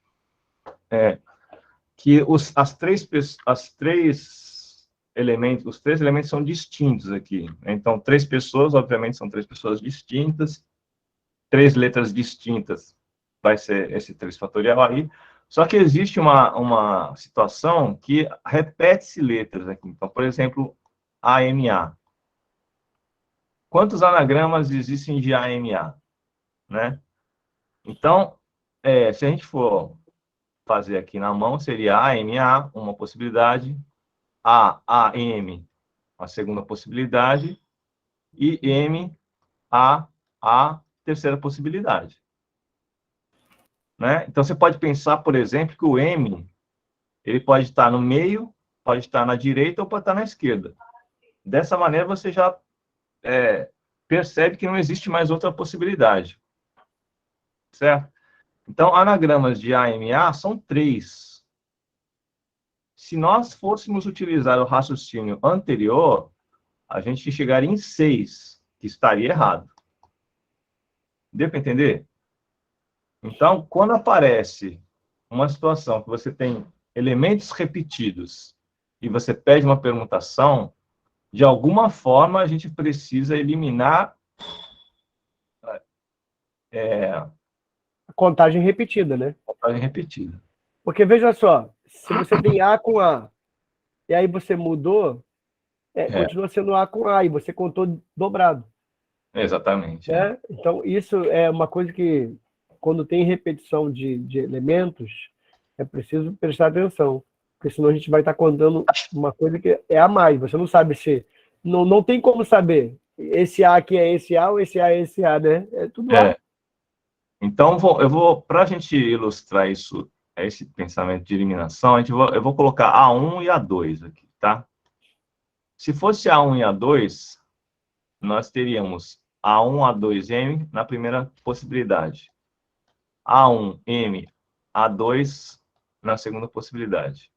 que os três elementos são distintos aqui. Então, 3 pessoas, obviamente, são 3 pessoas distintas, 3 letras distintas, vai ser esse 3 fatorial aí, Só que existe uma situação que repete-se letras aqui. Então, por exemplo, AMA. Quantos anagramas existem de AMA? Né? Então, se a gente for fazer aqui na mão, seria AMA, uma possibilidade, AAM, a segunda possibilidade, e MA, a terceira possibilidade. Né? Então, você pode pensar, por exemplo, que o M ele pode estar no meio, pode estar na direita ou pode estar na esquerda. Dessa maneira, você já percebe que não existe mais outra possibilidade. Certo? Então, anagramas de AMA são 3. Se nós fôssemos utilizar o raciocínio anterior, a gente chegaria em 6, que estaria errado. Deu para entender? Então, quando aparece uma situação que você tem elementos repetidos e você pede uma permutação, de alguma forma a gente precisa eliminar A contagem repetida, né? contagem repetida. Porque veja só, se você tem A com A, e aí você mudou, continua sendo A com A, e você contou dobrado. Exatamente. Então, isso é uma coisa que, quando tem repetição de elementos, é preciso prestar atenção, porque senão a gente vai estar contando uma coisa que é a mais. Você não sabe se... Não tem como saber esse A aqui é esse A ou esse A é esse A, né? É tudo A. Então, para a gente ilustrar isso, esse pensamento de eliminação, eu vou colocar A1 e A2 aqui, tá? Se fosse A1 e A2, nós teríamos A1, A2M na primeira possibilidade. A1M, A2 na segunda possibilidade.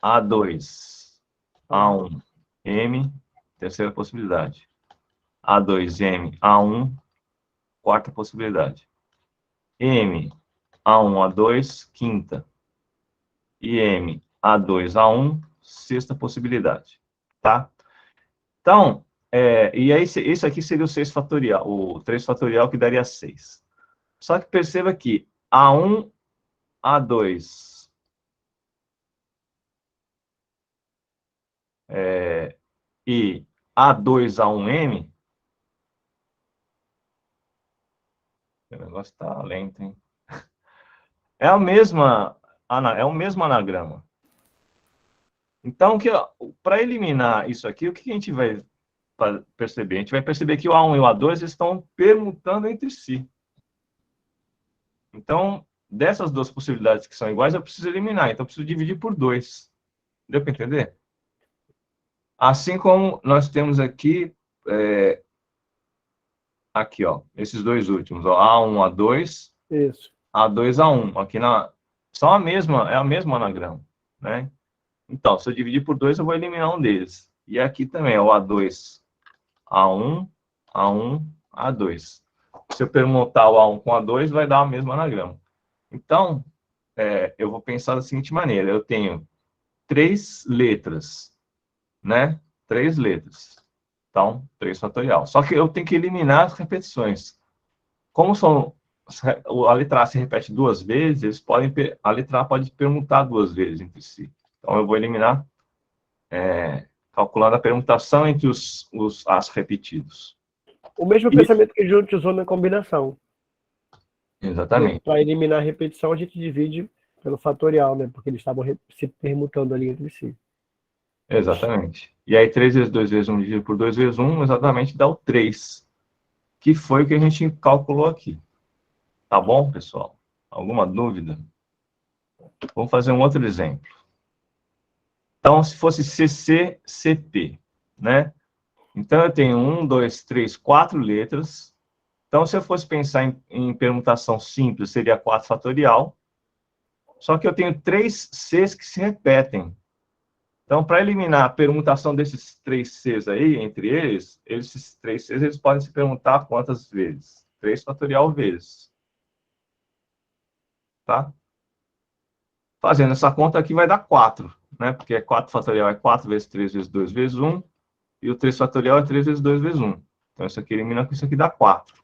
A2, A1, M, terceira possibilidade. A2M, A1, quarta possibilidade. M, A1, A2, quinta. E M, A2, A1, sexta possibilidade. Tá? Então, e aí esse aqui seria o 6 fatorial, o 3 fatorial que daria 6. Só que perceba que A1, A2 e A2, A1M, o negócio está lento, hein? É o mesmo anagrama. Então, para eliminar isso aqui, o que a gente vai perceber? A gente vai perceber que o A1 e o A2 estão permutando entre si. Então, dessas duas possibilidades que são iguais, eu preciso eliminar. Então, eu preciso dividir por 2. Deu para entender? Assim como nós temos aqui, aqui, ó, esses dois últimos, ó, A1, A2, Isso. A2, A1. Aqui são é a mesma anagrama, né? Então, se eu dividir por 2, eu vou eliminar um deles. E aqui também é o A2, A1, A1, A2. Se eu permutar o A1 com A2, vai dar o mesmo anagrama. Então, eu vou pensar da seguinte maneira. Eu tenho 3 letras, né? 3 letras. Então, 3 fatorial. Só que eu tenho que eliminar as repetições. Como a letra A se repete 2 vezes, a letra A pode permutar 2 vezes entre si. Então, eu vou eliminar, calculando a permutação entre as repetidos. O mesmo pensamento que a gente usou na combinação. Exatamente. Para eliminar a repetição, a gente divide pelo fatorial, né? Porque eles estavam se permutando ali entre si. Exatamente. E aí, 3 vezes 2 vezes 1 dividido por 2 vezes 1, exatamente dá o 3, que foi o que a gente calculou aqui. Tá bom, pessoal? Alguma dúvida? Vamos fazer um outro exemplo. Então, se fosse CC, CP, né? Então, eu tenho 1, 2, 3, 4 letras. Então, se eu fosse pensar em permutação simples, seria 4 fatorial. Só que eu tenho 3 Cs que se repetem. Então, para eliminar a permutação desses 3 Cs aí, entre eles, esses 3 Cs, eles podem se permutar quantas vezes? 3 fatorial vezes. Tá? Fazendo essa conta aqui vai dar 4, né? Porque 4 fatorial é 4 vezes 3 vezes 2 vezes 1. E o 3 fatorial é 3 vezes 2 vezes 1. Então, isso aqui elimina com isso aqui dá 4.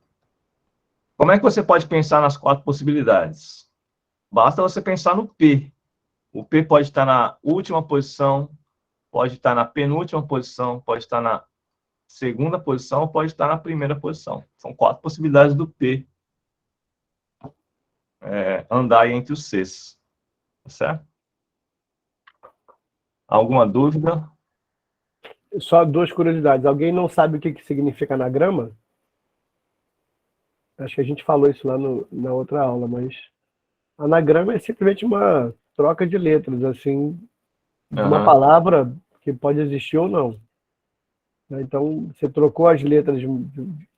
Como é que você pode pensar nas 4 possibilidades? Basta você pensar no P. O P pode estar na última posição, pode estar na penúltima posição, pode estar na segunda posição, pode estar na primeira posição. São 4 possibilidades do P andar entre os Cs. Tá certo? Alguma dúvida? Só 2 curiosidades. Alguém não sabe o que significa anagrama? Acho que a gente falou isso lá na outra aula, mas anagrama é simplesmente uma troca de letras, assim, de uma palavra que pode existir ou não. Então, você trocou as letras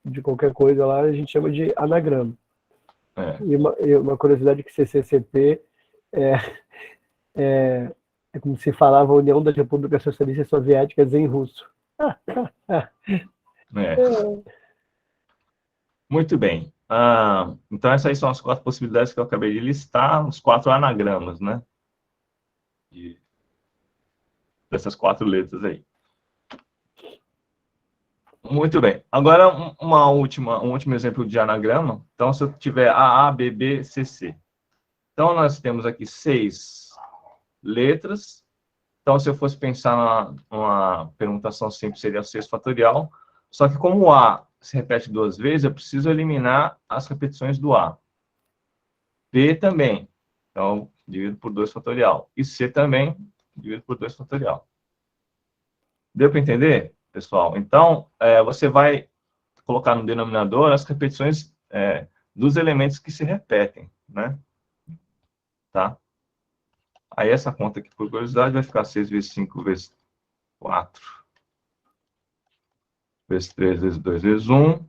de qualquer coisa lá, a gente chama de anagrama. E uma curiosidade que CCCP é como se falava União das Repúblicas Socialistas Soviéticas em russo. Muito bem. Então, essas são as 4 possibilidades que eu acabei de listar, os 4 anagramas, né? Dessas 4 letras aí. Muito bem. Agora, um último exemplo de anagrama. Então, se eu tiver AA, BB, CC. Então, nós temos aqui 6 letras. Então, se eu fosse pensar numa permutação simples, seria 6 fatorial. Só que como o A se repete 2 vezes, eu preciso eliminar as repetições do A. B também. Então, divido por 2 fatorial. E C também, divido por 2 fatorial. Deu para entender, pessoal? Então, você vai colocar no denominador as repetições dos elementos que se repetem, né? Tá? Aí essa conta aqui, por curiosidade, vai ficar 6 vezes 5 vezes 4, vezes 3, vezes 2, vezes 1,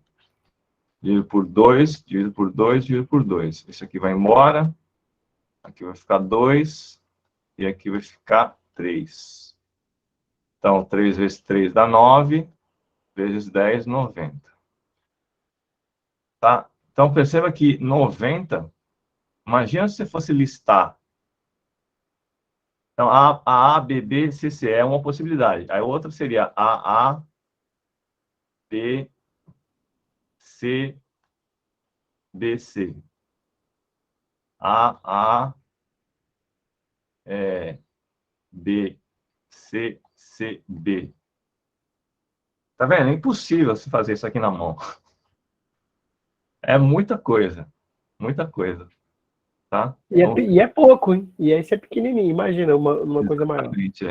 dividido por 2, dividido por 2, dividido por 2. Esse aqui vai embora, aqui vai ficar 2, e aqui vai ficar 3. Então, 3 vezes 3 dá 9, vezes 10, 90. Tá? Então, perceba que 90, imagina se você fosse listar. Então, A, B, B, C, C é uma possibilidade. A outra seria A, B, C, B, C. A, B, C, C, B. Tá vendo? É impossível se fazer isso aqui na mão. É muita coisa. Muita coisa. Tá? E é pouco, hein? E esse é pequenininho. Imagina uma coisa maior. Exatamente,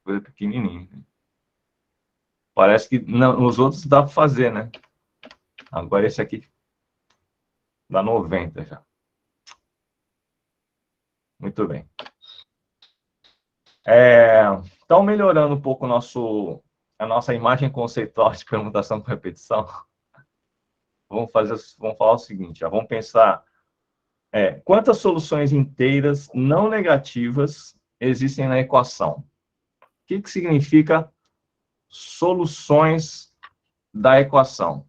coisa pequenininha. Parece que nos outros dá para fazer, né? Agora esse aqui dá 90 já. Muito bem. Então, melhorando um pouco a nossa imagem conceitual de permutação com repetição, vamos falar o seguinte, vamos pensar quantas soluções inteiras não negativas existem na equação. O que significa soluções da equação?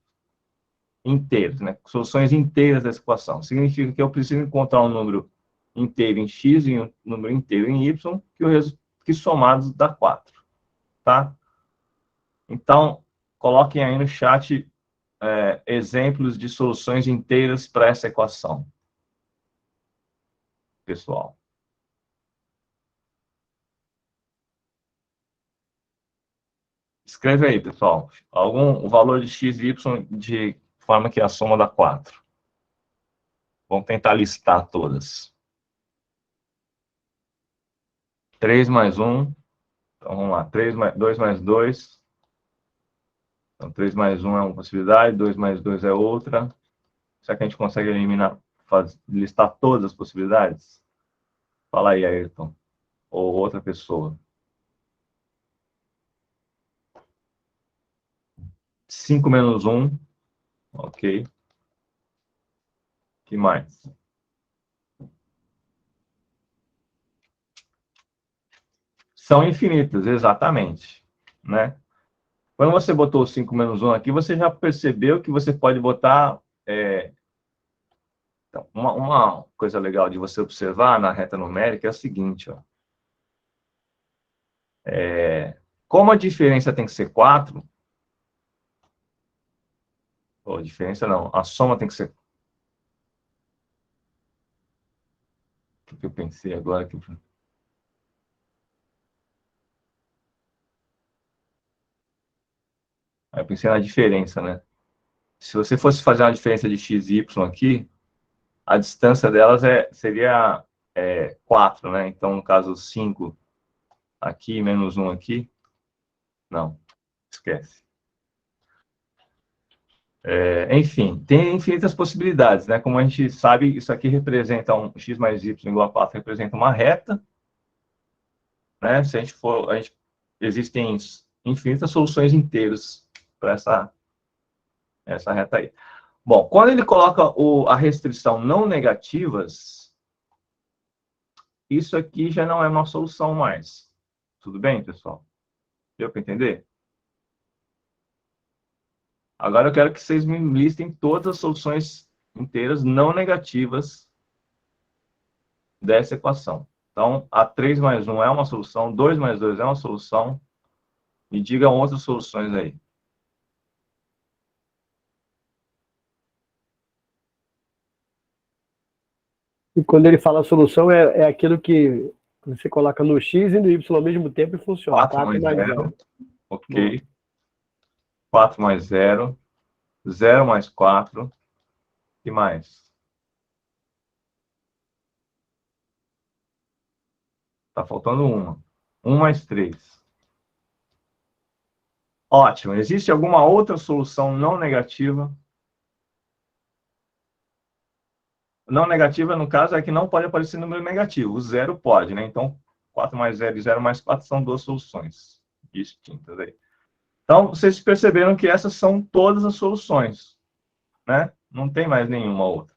Inteiras, né? Soluções inteiras dessa equação. Significa que eu preciso encontrar um número inteiro em x e um número inteiro em y, que somados dá 4. Tá? Então, coloquem aí no chat exemplos de soluções inteiras para essa equação, pessoal. Escreve aí, pessoal. O valor de x e y de forma que a soma dá 4. Vamos tentar listar todas. 3 mais 1. Então, vamos lá. 2 mais 2. Então, 3 mais 1 é uma possibilidade, 2 mais 2 é outra. Será que a gente consegue eliminar, listar todas as possibilidades? Fala aí, Ayrton. Ou outra pessoa. 5 menos 1. Ok. Que mais? São infinitas, exatamente. Né? Quando você botou 5 menos 1 aqui, você já percebeu que você pode botar... Então, uma coisa legal de você observar na reta numérica é o seguinte, ó. Como a diferença tem que ser 4, ou a diferença não, a soma tem que ser que eu pensei agora? Aí eu pensei na diferença, né? Se você fosse fazer uma diferença de x e y aqui, a distância delas seria 4, né? Então, no caso, 5 aqui menos 1 aqui. Não, esquece. Enfim, tem infinitas possibilidades, né? Como a gente sabe, isso aqui representa x mais y igual a 4, representa uma reta, né? Se a gente for, existem infinitas soluções inteiras para essa reta aí. Bom, quando ele coloca a restrição não negativas, isso aqui já não é uma solução mais. Tudo bem, pessoal? Deu para entender? Agora eu quero que vocês me listem todas as soluções inteiras não negativas dessa equação. Então, a 3 mais 1 é uma solução, 2 mais 2 é uma solução. Me digam outras soluções aí. E quando ele fala solução, é aquilo que você coloca no x e no y ao mesmo tempo e funciona. 4 mais 0, ok. Bom. 4 mais 0, 0 mais 4, e mais? Está faltando uma. 1 mais 3. Ótimo. Existe alguma outra solução não negativa? Não negativa, no caso, é que não pode aparecer número negativo. O zero pode, né? Então, 4 mais 0 e 0 mais 4 são duas soluções distintas aí. Então, vocês perceberam que essas são todas as soluções, né? Não tem mais nenhuma outra.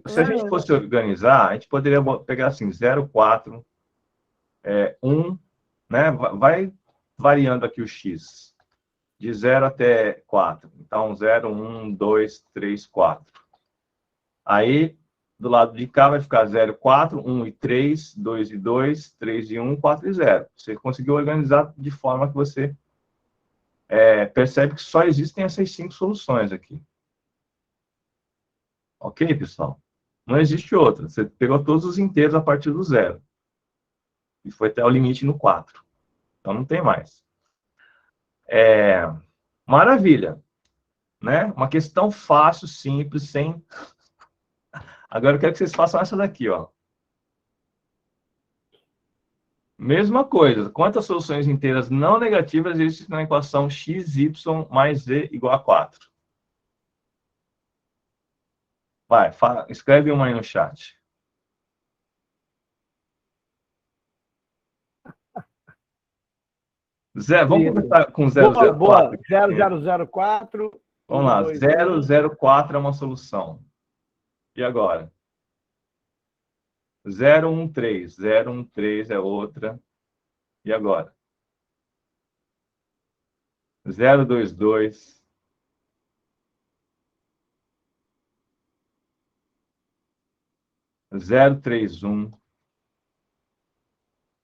Se a gente fosse organizar, a gente poderia pegar assim, 0, 4, 1, né? Vai variando aqui o x, de 0 até 4. Então, 0, 1, 2, 3, 4. Aí, do lado de cá vai ficar 0, 4, 1 e 3, 2 e 2, 3 e 1, 4 e 0. Você conseguiu organizar de forma que você percebe que só existem essas 5 soluções aqui. Ok, pessoal? Não existe outra. Você pegou todos os inteiros a partir do 0. E foi até o limite no 4. Então, não tem mais. Maravilha. Né? Uma questão fácil, simples, sem... Agora eu quero que vocês façam essa daqui, ó. Mesma coisa. Quantas soluções inteiras não negativas existem na equação xy mais z igual a 4? Vai, escreve uma aí no chat. Vamos começar com 004. Boa. 0004. Vamos lá. 004 é uma solução. E agora? 013. 013 é outra. E agora? 022. 031.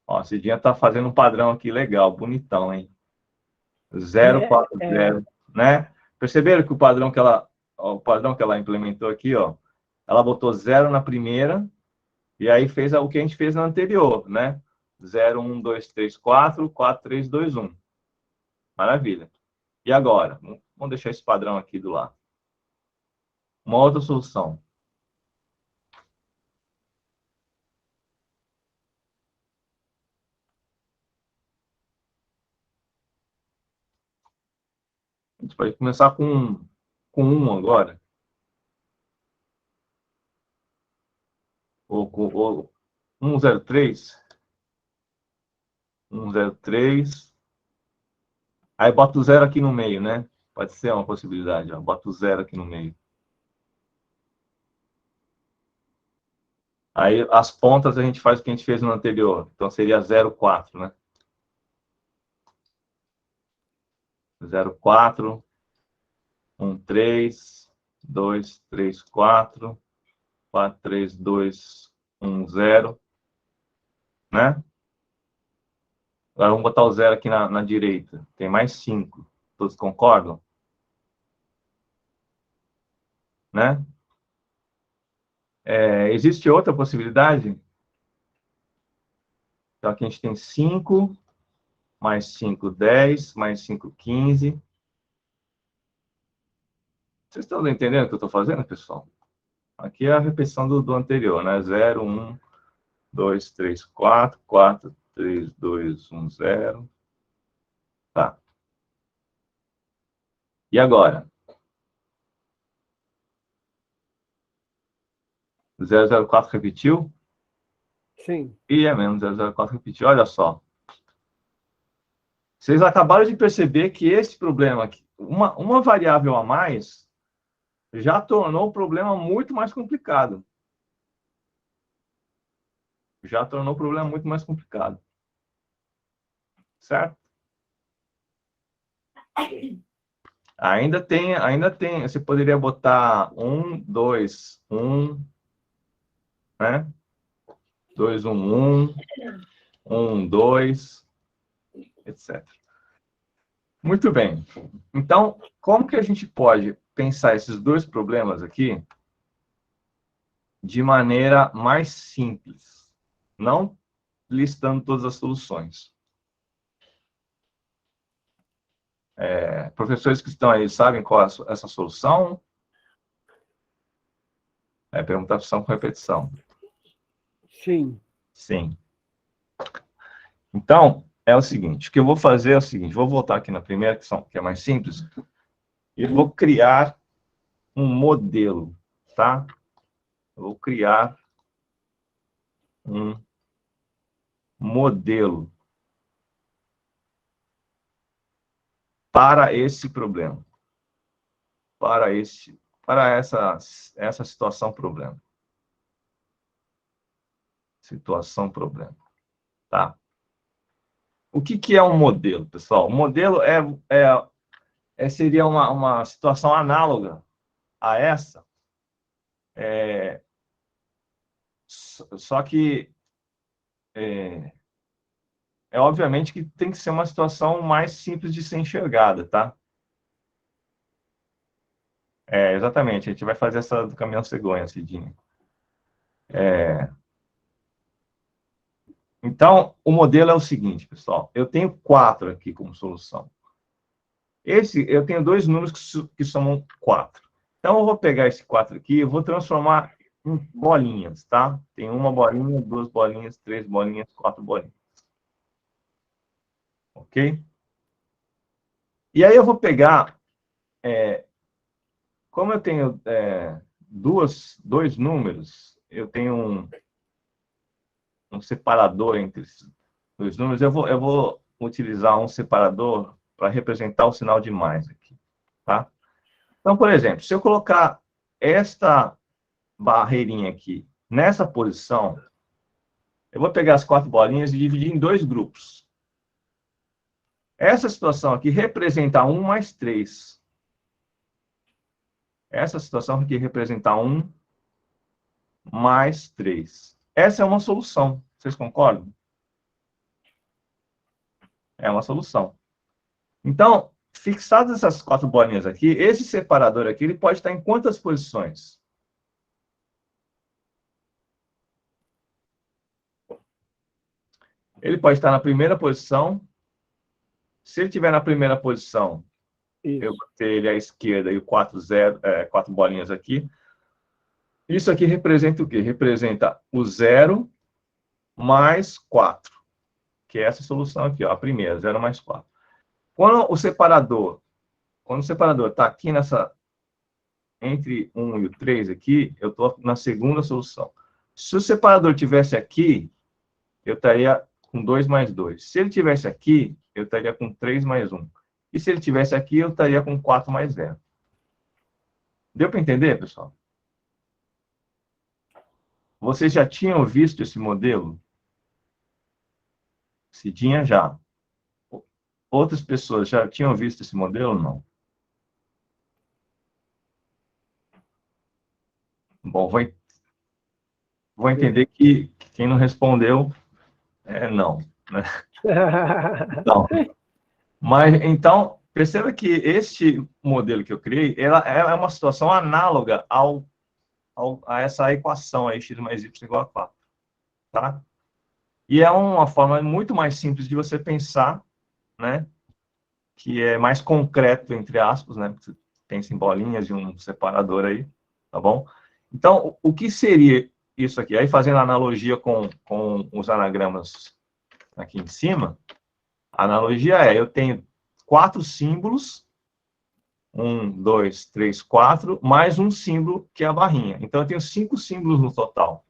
Ó, a Cidinha tá fazendo um padrão aqui legal, bonitão, hein? 040, né? Perceberam que o padrão que ela implementou aqui, ó, ela botou 0 na primeira e aí fez o que a gente fez na anterior, né? 0, 1, 2, 3, 4, 4, 3, 2, 1. Maravilha. E agora? Vamos deixar esse padrão aqui do lado. Uma outra solução. A gente pode começar com 1 agora. Ou 103. 103. Aí bota o 0 aqui no meio, né? Pode ser uma possibilidade, ó. Bota o 0 aqui no meio. Aí as pontas a gente faz o que a gente fez no anterior. Então seria 0,4, né? 0,4, 1, 3, 2, 3, 4, 4, 3, 2, 1, 0, né? Agora vamos botar o 0 aqui na direita. Tem mais 5. Todos concordam? Né? Existe outra possibilidade? Então, aqui a gente tem 5, mais 5, 10, mais 5, 15. Vocês estão entendendo o que eu estou fazendo, pessoal? Aqui é a repetição do anterior, né? 0, 1, 2, 3, 4, 4, 3, 2, 1, 0. Tá. E agora? 004 repetiu? Sim. E é mesmo, 004 repetiu. Olha só. Vocês acabaram de perceber que esse problema aqui, uma variável a mais, já tornou o problema muito mais complicado. Já tornou o problema muito mais complicado. Certo? Ainda tem. Você poderia botar 1, 2, 1, né? 2, 1, 1, 1, 2, etc. Muito bem. Então, como que a gente pode pensar esses dois problemas aqui de maneira mais simples? Não listando todas as soluções. Professores que estão aí sabem qual é essa solução? Permutação com repetição. Sim. Sim. Então, é o seguinte, o que eu vou fazer é o seguinte, vou voltar aqui na primeira, que é mais simples, e vou criar um modelo, tá? Eu vou criar um modelo para esse problema, para essa situação problema. Situação problema, tá? O que é um modelo, pessoal? O modelo seria uma situação análoga a essa, só que obviamente que tem que ser uma situação mais simples de ser enxergada, tá? Exatamente, a gente vai fazer essa do caminhão cegonha, Cidinho. Então, o modelo é o seguinte, pessoal. Eu tenho 4 aqui como solução. Eu tenho dois números que somam 4. Então, eu vou pegar esse 4 aqui e vou transformar em bolinhas, tá? Tem uma bolinha, 2 bolinhas, 3 bolinhas, 4 bolinhas. Ok? E aí eu vou pegar... como eu tenho dois números, eu tenho um separador entre esses dois números, eu vou utilizar um separador para representar o sinal de mais aqui, tá? Então, por exemplo, se eu colocar esta barreirinha aqui nessa posição, eu vou pegar as 4 bolinhas e dividir em 2 grupos. Essa situação aqui representa 1 mais 3. Essa situação aqui representa 1 mais 3. Essa é uma solução. Vocês concordam? É uma solução. Então, fixadas essas 4 bolinhas aqui, esse separador aqui, ele pode estar em quantas posições? Ele pode estar na primeira posição. Se ele estiver na primeira posição, Isso. eu vou ter ele à esquerda e o 4 bolinhas aqui. Isso aqui representa o quê? Representa o 0 mais 4, que é essa solução aqui, ó, a primeira, 0 mais 4. Quando o separador está aqui entre 1 e o 3 aqui, eu estou na segunda solução. Se o separador tivesse aqui, eu estaria com 2 mais 2. Se ele tivesse aqui, eu estaria com 3 mais 1. E se ele tivesse aqui, eu estaria com 4 mais 0. Deu para entender, pessoal? Vocês já tinham visto esse modelo? Cidinha já. Outras pessoas já tinham visto esse modelo ou não? Bom, vou entender que quem não respondeu não. Né? Não. Mas, então, perceba que este modelo que eu criei, ela é uma situação análoga ao a essa equação aí, x mais y igual a 4. Tá? E é uma forma muito mais simples de você pensar, né? Que é mais concreto, entre aspas, né? Você pensa em bolinhas e um separador aí, tá bom? Então, o que seria isso aqui? Aí, fazendo analogia com os anagramas aqui em cima, a analogia é, eu tenho 4 símbolos, 1, 2, 3, 4, mais um símbolo, que é a barrinha. Então, eu tenho 5 símbolos no total.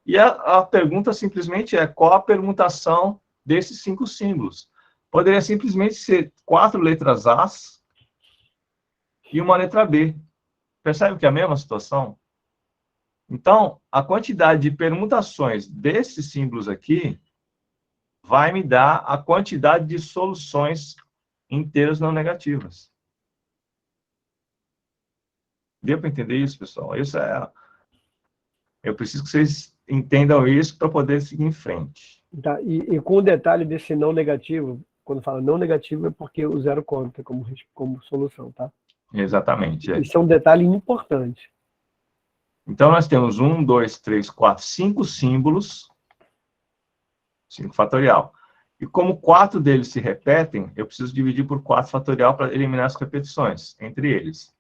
E a pergunta simplesmente é, qual a permutação desses 5 símbolos? Poderia simplesmente ser 4 letras A e uma letra B. Percebe que é a mesma situação? Então, a quantidade de permutações desses símbolos aqui vai me dar a quantidade de soluções inteiras não negativas. Deu para entender isso, pessoal? Isso é... Eu preciso que vocês entendam isso para poder seguir em frente. Tá, e com o detalhe desse não negativo, quando fala não negativo é porque o zero conta como solução, tá? Exatamente. Isso é um detalhe importante. Então, nós temos 1, 2, 3, 4, 5 símbolos, 5 fatorial. E como 4 deles se repetem, eu preciso dividir por 4 fatorial para eliminar as repetições entre eles.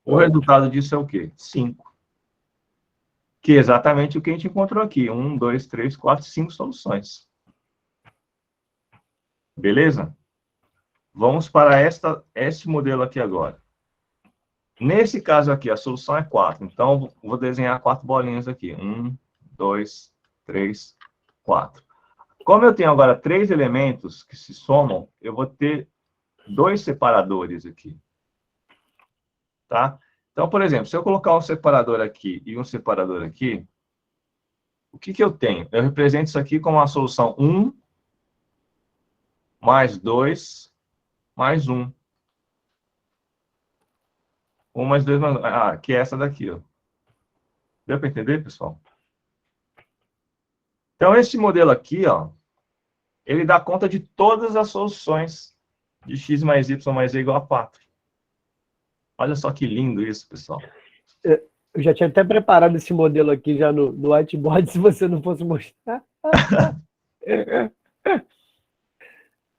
O resultado disso é o quê? 5. Que é exatamente o que a gente encontrou aqui. 1, 2, 3, 4, 5 soluções. Beleza? Vamos para este modelo aqui agora. Nesse caso aqui, a solução é 4. Então, vou desenhar 4 bolinhas aqui. 1, 2, 3, 4. Como eu tenho agora 3 elementos que se somam, eu vou ter 2 separadores aqui. Tá? Então, por exemplo, se eu colocar um separador aqui e um separador aqui, o que eu tenho? Eu represento isso aqui como uma solução 1, mais 2, mais 1. 1 mais 2 mais... Ah, que é essa daqui, ó. Deu para entender, pessoal? Então, esse modelo aqui, ó, ele dá conta de todas as soluções de x mais y mais z igual a 4. Olha só que lindo isso, pessoal. Eu já tinha até preparado esse modelo aqui já no whiteboard, se você não fosse mostrar.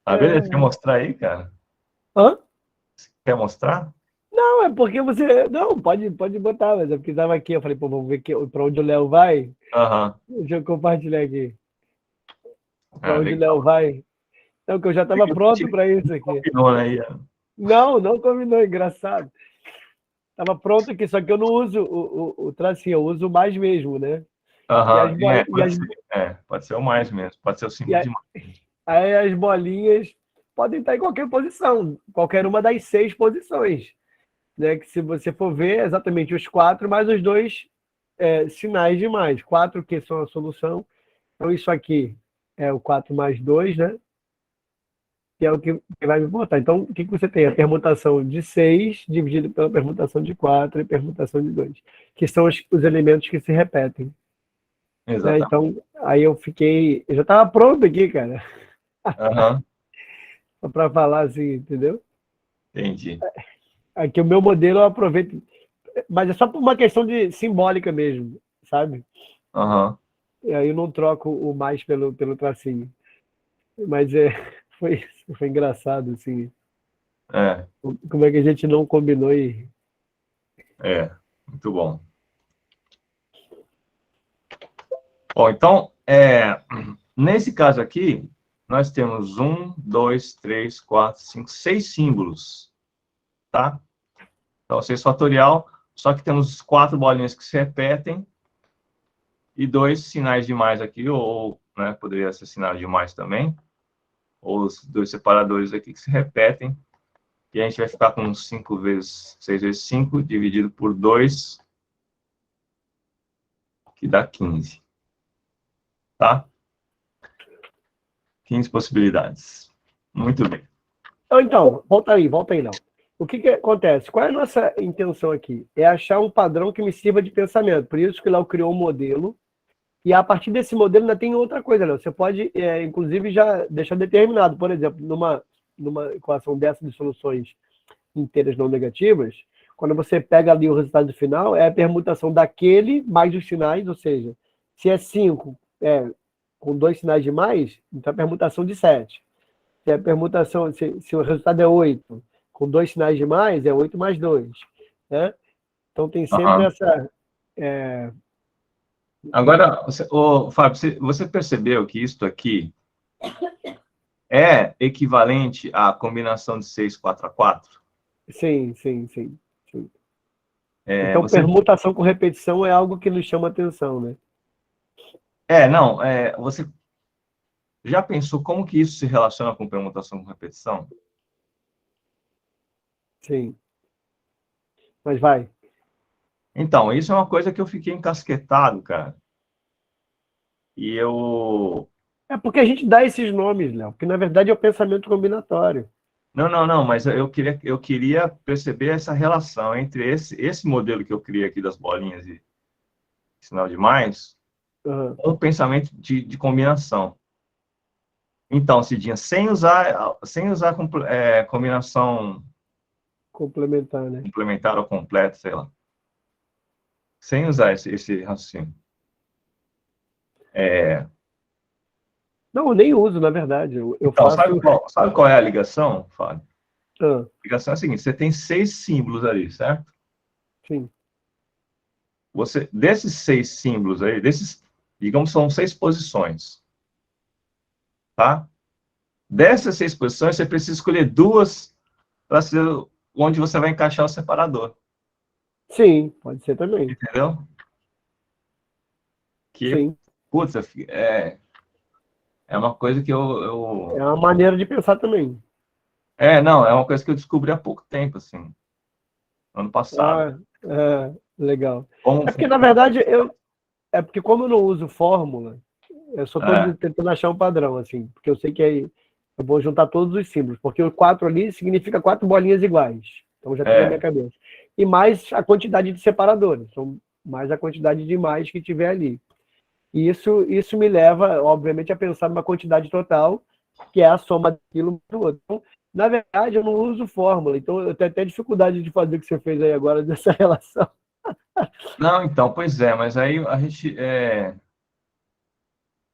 Tá vendo? Você quer mostrar aí, cara? Hã? Quer mostrar? Não, é porque você... Não, pode botar, mas é porque estava aqui. Eu falei, pô, vamos ver para onde o Léo vai. Aham. Deixa eu compartilhar aqui. Para onde o Legal. Léo vai. Então, que eu já estava pronto para isso aqui. Combinou, né? Não combinou, engraçado. Estava pronto aqui, só que eu não uso o tracinho, eu uso o mais mesmo, né? Aham, pode ser o mais mesmo, pode ser o símbolo de mais. Aí as bolinhas podem estar em qualquer posição, qualquer uma das 6 posições. Né? Que se você for ver, é exatamente os 4 mais os 2 sinais de mais. 4 que são a solução. Então, isso aqui é o 4 mais 2, né? Que é o que vai me botar. Então, o que você tem? A permutação de 6 dividido pela permutação de 4 e permutação de 2, que são os elementos que se repetem. Né? Então, aí eu já estava pronto aqui, cara. Aham. Para falar assim, entendeu? Entendi. Aqui o meu modelo eu aproveito, mas é só por uma questão de simbólica mesmo, sabe? Aham. E aí eu não troco o mais pelo tracinho. Mas foi engraçado, assim. Como é que a gente não combinou e... Muito bom. Bom, então, nesse caso aqui, nós temos 1, 2, 3, 4, 5, 6 símbolos, tá? Então, 6 fatorial, só que temos 4 bolinhas que se repetem e 2 sinais de mais aqui, ou né, poderia ser sinal de mais também, ou os 2 separadores aqui que se repetem, e a gente vai ficar com 5 vezes 6 vezes 5, dividido por 2, que dá 15. Tá? 15 possibilidades. Muito bem. Então, volta aí, não. O que acontece? Qual é a nossa intenção aqui? É achar um padrão que me sirva de pensamento. Por isso que o Léo criou um modelo. E a partir desse modelo ainda tem outra coisa, Léo. Você pode, inclusive, já deixar determinado. Por exemplo, numa equação dessa de soluções inteiras não negativas, quando você pega ali o resultado final, é a permutação daquele mais os sinais, ou seja, se é 5 com 2 sinais de mais, então é a permutação de 7. Se a permutação, se o resultado é 8 com 2 sinais de mais, é 8 mais 2. Né? Então tem sempre essa. Agora, Fábio, você percebeu que isso aqui é equivalente à combinação de 6, 4 a 4? Sim, sim, sim. sim. É, Então, permutação com repetição é algo que nos chama atenção, né? Não, você já pensou como que isso se relaciona com permutação com repetição? Sim. Mas vai. Então, isso é uma coisa que eu fiquei encasquetado, cara. E eu... É porque a gente dá esses nomes, Léo, porque na verdade é o pensamento combinatório. Não, mas eu queria perceber essa relação entre esse modelo que eu criei aqui das bolinhas e sinal de mais, Uhum. com o pensamento de combinação. Então, Cidinha, sem usar combinação Complementar, né? complementar ou completa, sei lá. Sem usar esse raciocínio. Não, eu nem uso, na verdade. Eu Então, faço. sabe qual é a ligação, Fábio? Ah, A ligação é a seguinte: você tem 6 símbolos ali, certo? sim. Desses 6 símbolos aí, digamos, são 6 posições, tá? Dessas 6 posições, você precisa escolher 2 para ser onde você vai encaixar o separador, Sim, pode ser também. entendeu? Que, Sim. putz, é uma coisa que É uma maneira de pensar também. não, é uma coisa que eu descobri há pouco tempo, assim, ano passado. Ah, legal. Como É porque, na verdade, é porque como eu não uso fórmula, eu só estou é, tentando achar um padrão, assim, porque eu sei que aí eu vou juntar todos os símbolos, porque o 4 ali significa 4 bolinhas iguais. Então já tem na minha é, cabeça. E mais a quantidade de separadores, são mais a quantidade de mais que tiver ali. E isso me leva, obviamente, a pensar numa quantidade total, que é a soma daquilo do outro. Então, na verdade, eu não uso fórmula, então eu tenho até dificuldade de fazer o que você fez aí agora dessa relação. não, então, pois é, mas aí a gente,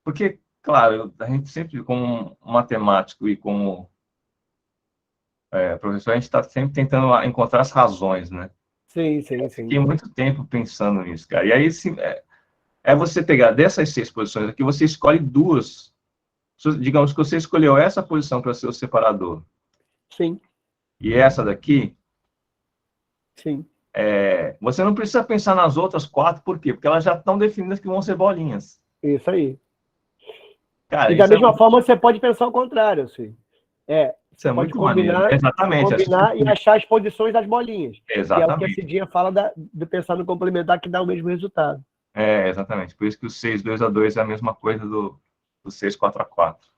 porque, claro, a gente sempre, como matemático e como professor, a gente está sempre tentando encontrar as razões, né? Sim, sim, Eu sim. fiquei muito tempo pensando nisso, cara. E aí, sim, você pegar dessas 6 posições aqui, você escolhe 2. Digamos que você escolheu essa posição para ser o separador Sim, e essa daqui, sim. você não precisa pensar nas outras 4, por quê? Porque elas já estão definidas que vão ser bolinhas. Isso aí. Cara, E da mesma forma, você pode pensar o contrário, assim. isso Você é pode muito maneiro. Exatamente, essa combinar e estrutura. achar as posições das bolinhas, que é o que a Exatamente. Cidinha fala de pensar no complementar que dá o mesmo resultado. Exatamente. Por isso que o 6, 2 a 2 é a mesma coisa do 6, 4 a 4.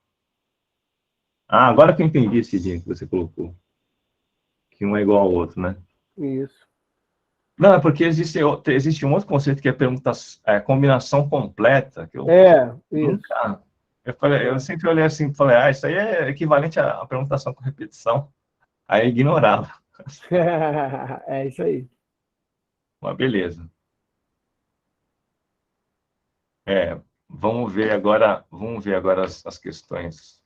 Ah, agora que eu entendi esse dia que você colocou, que um é igual ao outro, né? Isso. Não, é porque existe um outro conceito que é combinação completa, que eu Isso. nunca. Eu É. sempre olhei assim e falei, isso aí é equivalente à permutação com repetição. Aí eu ignorava. É isso aí. Mas beleza. É, vamos ver agora as questões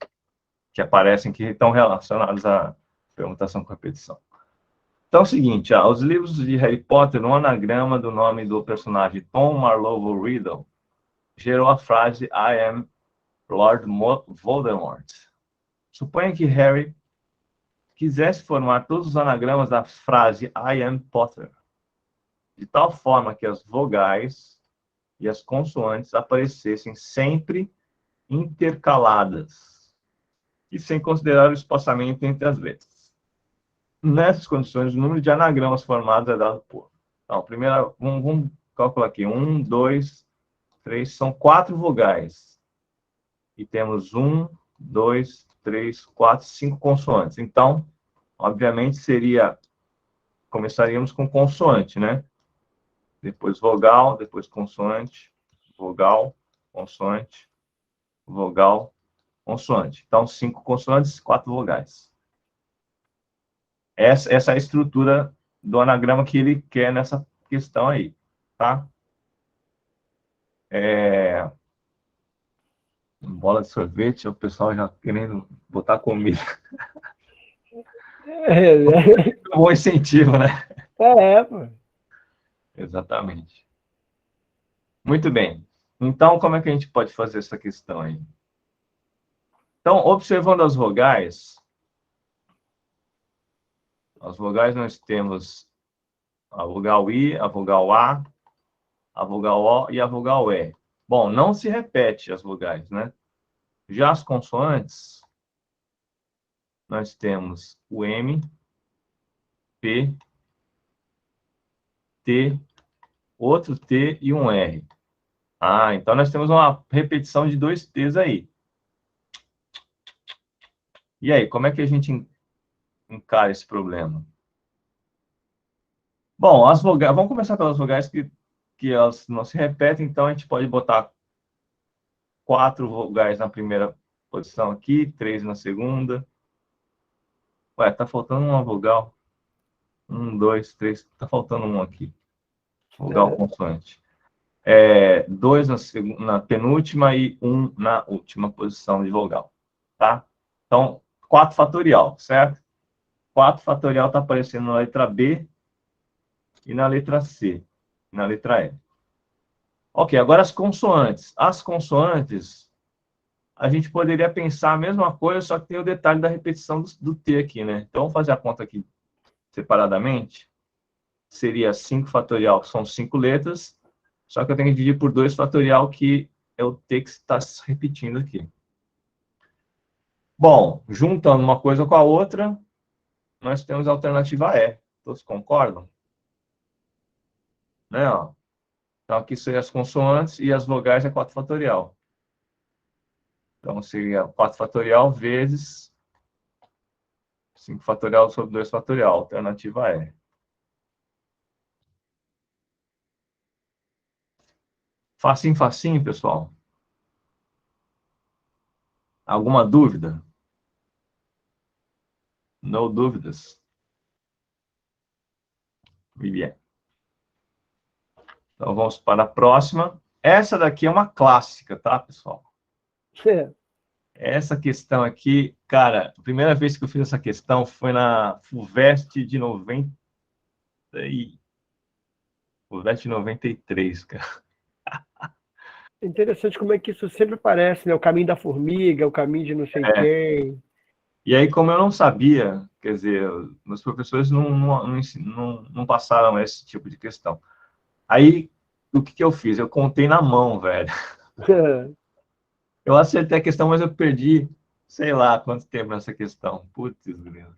que aparecem que estão relacionadas à permutação com repetição. Então é o seguinte, os livros de Harry Potter, no anagrama do nome do personagem Tom Marlowe Riddle, gerou a frase I am Lord Voldemort. Suponha que Harry quisesse formar todos os anagramas da frase I am Potter, de tal forma que as vogais e as consoantes aparecessem sempre intercaladas e sem considerar o espaçamento entre as letras. Nessas condições, o número de anagramas formados é dado por. Então, primeiro, vamos calcular aqui. 1, 2, 3, são 4 vogais. E temos 1, 2, 3, 4, 5 consoantes. Então, obviamente, começaríamos com consoante, né? Depois vogal, depois consoante, vogal, consoante, vogal, consoante. Então, 5 consoantes, 4 vogais. Essa é a estrutura do anagrama que ele quer nessa questão aí, tá? Bola de sorvete, o pessoal já querendo botar comida. Um bom incentivo, né? Pô. Exatamente. Muito bem. Então, como é que a gente pode fazer essa questão aí? Então, observando as vogais nós temos a vogal I, a vogal a vogal O e a vogal E. Bom, não se repete as vogais, né? Já as consoantes, nós temos o M, P, T, outro T e um R. Ah, então nós temos uma repetição de dois T's aí. E aí, como é que a gente encara esse problema? Bom, as vogais, vamos começar pelas vogais que elas não se repetem, então a gente pode botar 4 vogais na primeira posição aqui, 3 na segunda. Ué, tá faltando uma vogal. 1, 2, 3, tá faltando um aqui. Vogal consoante. 2 na penúltima e 1 na última posição de vogal. Tá? Então, 4 fatorial, certo? 4 fatorial está aparecendo na letra B e na letra C, na letra E. Ok, agora as consoantes. As consoantes, a gente poderia pensar a mesma coisa, só que tem o detalhe da repetição do T aqui, né? Então, vamos fazer a conta aqui separadamente. Seria 5 fatorial, que são 5 letras, só que eu tenho que dividir por 2 fatorial, que é o T que está se repetindo aqui. Bom, juntando uma coisa com a outra, nós temos a alternativa E. Todos concordam? Né, ó. Então, aqui seriam as consoantes e as vogais é 4 fatorial. Então, seria 4 fatorial vezes 5 fatorial sobre 2 fatorial. Alternativa E. Facinho, facinho, pessoal. Alguma dúvida? No dúvidas. Muito bem. Então, vamos para a próxima. Essa daqui é uma clássica, tá, pessoal? Essa questão aqui, cara, a primeira vez que eu fiz essa questão foi na FUVEST de 90 e... FUVEST de 93, cara. Interessante como é que isso sempre aparece, né? O caminho da formiga, o caminho de não sei quem. E aí, como eu não sabia, quer dizer, meus professores não passaram esse tipo de questão. Aí, o que eu fiz? Eu contei na mão, velho. Eu acertei a questão, mas eu perdi, sei lá, quanto tempo nessa questão. Putz, grilo.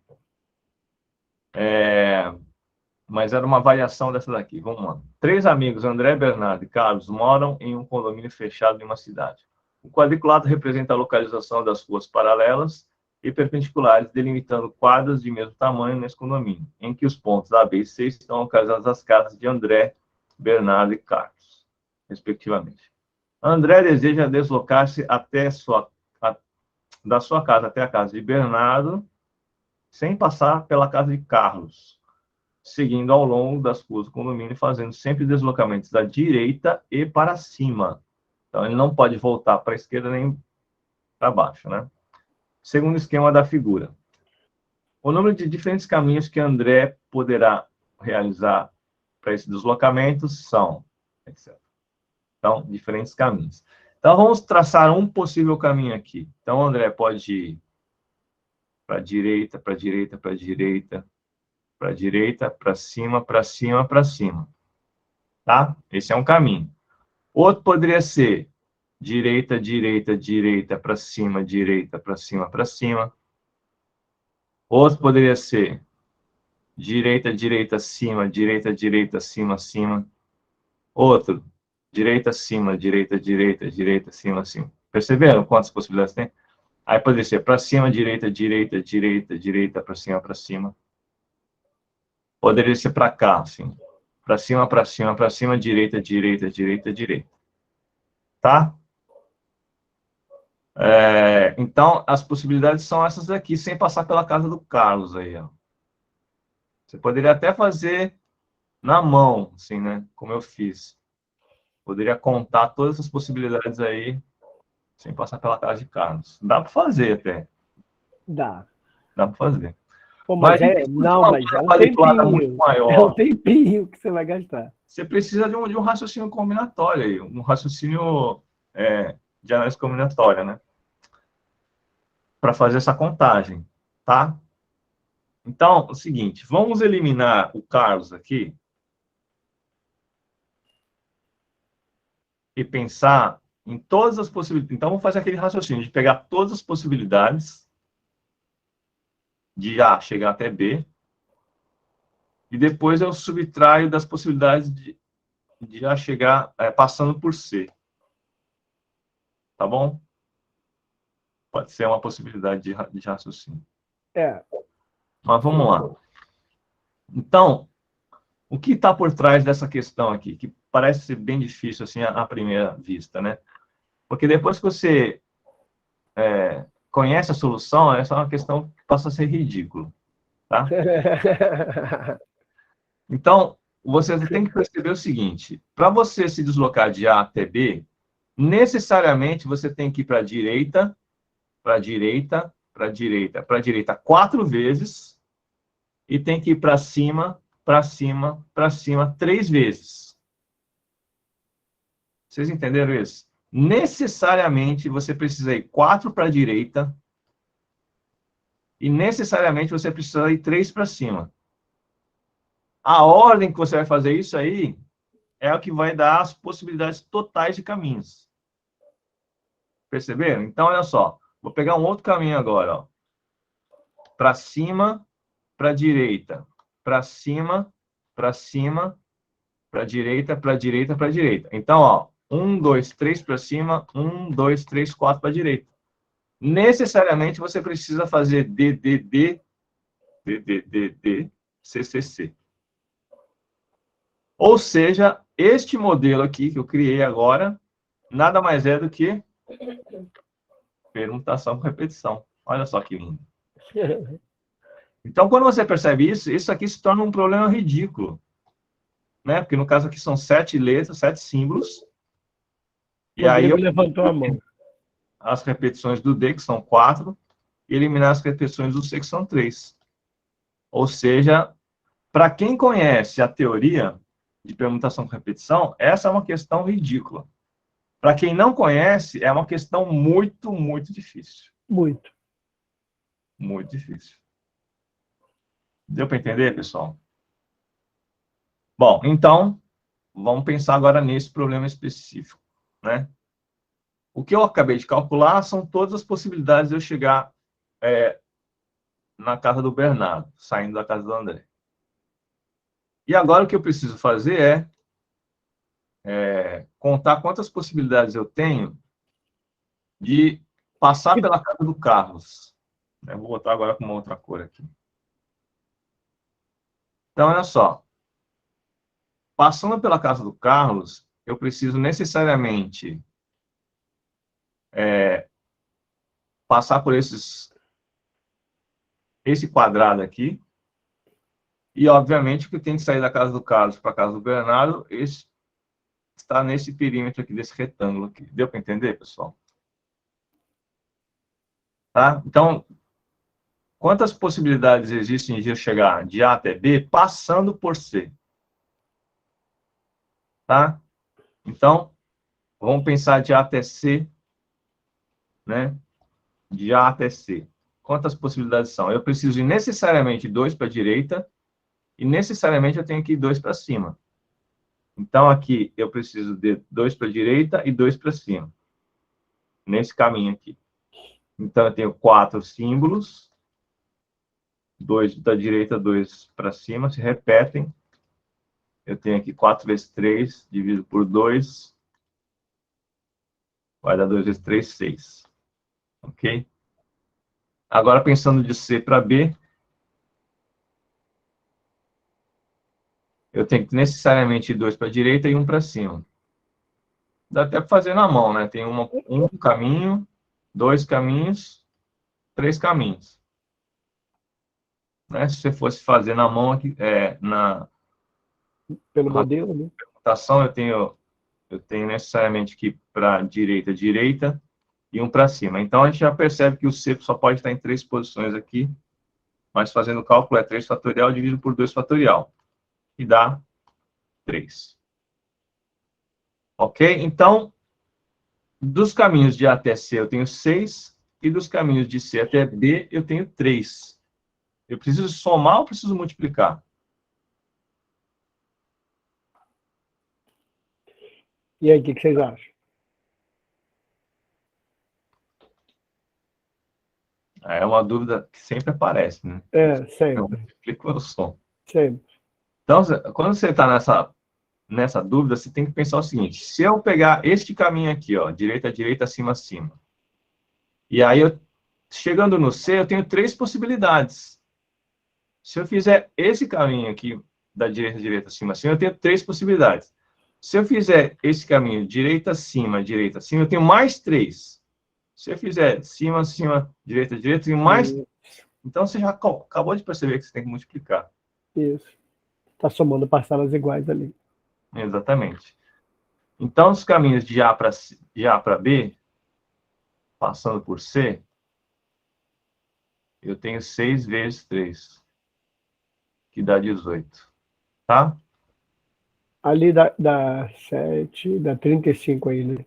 Mas era uma variação dessa daqui. Vamos lá. 3 amigos, André, Bernardo e Carlos, moram em um condomínio fechado em uma cidade. O quadriculado representa a localização das ruas paralelas e perpendiculares, delimitando quadras de mesmo tamanho nesse condomínio, em que os pontos A, B e C estão localizadas as casas de André, Bernardo e Carlos, respectivamente. André deseja deslocar-se da sua casa até a casa de Bernardo, sem passar pela casa de Carlos, seguindo ao longo das ruas do condomínio, fazendo sempre deslocamentos da direita e para cima. Então, ele não pode voltar para a esquerda nem para baixo, né? Segundo esquema da figura. O número de diferentes caminhos que André poderá realizar para esse deslocamento são, etc. Então, diferentes caminhos. Então, vamos traçar um possível caminho aqui. Então, André pode ir para a direita, para a direita, para a direita, para a direita, para cima, para cima, para cima. Tá? Esse é um caminho. Outro poderia ser direita, direita, direita, para cima, direita, para cima, para cima. Outro poderia ser direita, direita, cima, direita, direita, cima, cima. Outro, direita, cima, direita, direita, direita, cima, cima. Perceberam quantas possibilidades tem? Aí poderia ser para cima, direita, direita, direita, direita, para cima, para cima. Poderia ser para cá, assim. Para cima, para cima, para cima, direita, direita, direita, direita. Tá? Então, as possibilidades são essas daqui, sem passar pela casa do Carlos aí, ó. Você poderia até fazer na mão, assim, né? Como eu fiz. Poderia contar todas as possibilidades aí, sem passar pela casa de Carlos. Dá para fazer até. Dá. Dá para fazer. Pô, Mas mas a gente é. precisa de Não, uma mas é um quadriculada muito tempinho. É um maior. tempinho que você vai gastar. Você precisa de um raciocínio combinatório aí, um raciocínio de análise combinatória, né? Para fazer essa contagem, tá? Então, é o seguinte, vamos eliminar o Carlos aqui e pensar em todas as possibilidades. Então, vamos fazer aquele raciocínio de pegar todas as possibilidades de A chegar até B e depois eu subtraio das possibilidades de A chegar passando por C. Tá bom? Pode ser uma possibilidade de raciocínio. É. Mas vamos lá. Então, o que está por trás dessa questão aqui, que parece ser bem difícil assim à primeira vista, né? Porque depois que você conhece a solução, essa é uma questão que passa a ser ridículo, tá? Então, você tem que perceber o seguinte: para você se deslocar de A até B, necessariamente você tem que ir para a direita, para a direita, para a direita, para a direita 4 vezes e tem que ir para cima, para cima, para cima 3 vezes. Vocês entenderam isso? Necessariamente você precisa ir 4 para a direita e necessariamente você precisa ir 3 para cima. A ordem que você vai fazer isso aí é o que vai dar as possibilidades totais de caminhos. Perceberam? Então, olha só. Vou pegar um outro caminho agora. Para cima, para direita. Para cima, para cima, para direita, para direita, para direita. Então, ó, 1, 2, 3 para cima, 1, 2, 3, 4 para direita. Necessariamente você precisa fazer D, D, D, D, D, D, D, C, C, C. Ou seja, este modelo aqui que eu criei agora, nada mais é do que permutação com repetição. Olha só que lindo. Então, quando você percebe isso, isso aqui se torna um problema ridículo. Né? Porque no caso aqui são 7 letras, 7 símbolos. E aí Rodrigo eu levantou a mão. as repetições do D, que são 4, e eliminar as repetições do C, que são 3. Ou seja, para quem conhece a teoria de permutação com repetição, essa é uma questão ridícula. Para quem não conhece, é uma questão muito, muito difícil. Muito. Muito difícil. Deu para entender, pessoal? Bom, então, vamos pensar agora nesse problema específico, né? O que eu acabei de calcular são todas as possibilidades de eu chegar na casa do Bernardo, saindo da casa do André. E agora o que eu preciso fazer contar quantas possibilidades eu tenho de passar pela casa do Carlos. Eu vou botar agora com uma outra cor aqui. Então, olha só. Passando pela casa do Carlos, eu preciso necessariamente passar por esse quadrado aqui. E, obviamente, que tem que sair da casa do Carlos para a casa do Bernardo, está nesse perímetro aqui, desse retângulo aqui. Deu para entender, pessoal? Tá? Então, quantas possibilidades existem de eu chegar de A até B passando por C? Tá? Então, vamos pensar de A até C, né? De A até C. Quantas possibilidades são? Eu preciso de necessariamente 2 para a direita e necessariamente eu tenho que ir 2 para cima. Então, aqui eu preciso de 2 para a direita e 2 para cima. Nesse caminho aqui. Então, eu tenho 4 símbolos. 2 da direita, 2 para cima, se repetem. Eu tenho aqui 4 vezes 3, dividido por 2. Vai dar 2 vezes 3, 6. Ok? Agora, pensando de C para B, eu tenho que necessariamente ir 2 para a direita e 1 para cima. Dá até para fazer na mão, né? Tem um caminho, 2 caminhos, 3 caminhos. né? Se você fosse fazer na mão aqui, Pelo modelo, né? rotação, eu tenho necessariamente que para direita, direita, e um para cima. Então, a gente já percebe que o C só pode estar em 3 posições aqui, mas fazendo o cálculo é 3 fatorial dividido por 2 fatorial, e dá 3. Ok? Então, dos caminhos de A até C eu tenho 6, e dos caminhos de C até B eu tenho 3. Eu preciso somar ou preciso multiplicar? E aí, o que vocês acham? É uma dúvida que sempre aparece, né? Eu Sempre, multiplico ou eu somo? sempre. Então, quando você está nessa dúvida, você tem que pensar o seguinte: se eu pegar este caminho aqui, ó, direita, direita, acima, acima, e aí chegando no C, eu tenho 3 possibilidades. Se eu fizer esse caminho aqui, da direita, direita, acima, acima, eu tenho 3 possibilidades. Se eu fizer esse caminho, direita, acima, eu tenho mais 3. Se eu fizer cima, acima, direita, direita, eu tenho mais. Então, você já acabou de perceber que você tem que multiplicar. Isso. Está somando parcelas iguais ali. Exatamente. Então, os caminhos de A para B, passando por C, eu tenho 6 vezes 3, que dá 18. Tá? Ali dá 7, dá 35 aí, né?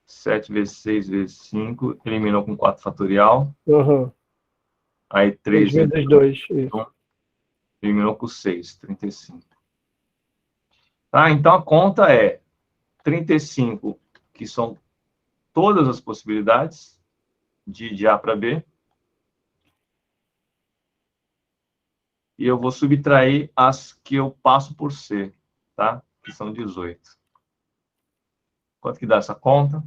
7 vezes 6 vezes 5, eliminou com 4 fatorial. Uhum. Aí 3 3 vezes vezes 2, isso. 1, eliminou com 6, 35. Tá? Então, a conta é 35, que são todas as possibilidades de A para B, e eu vou subtrair as que eu passo por C, tá? Que são 18. Quanto que dá essa conta?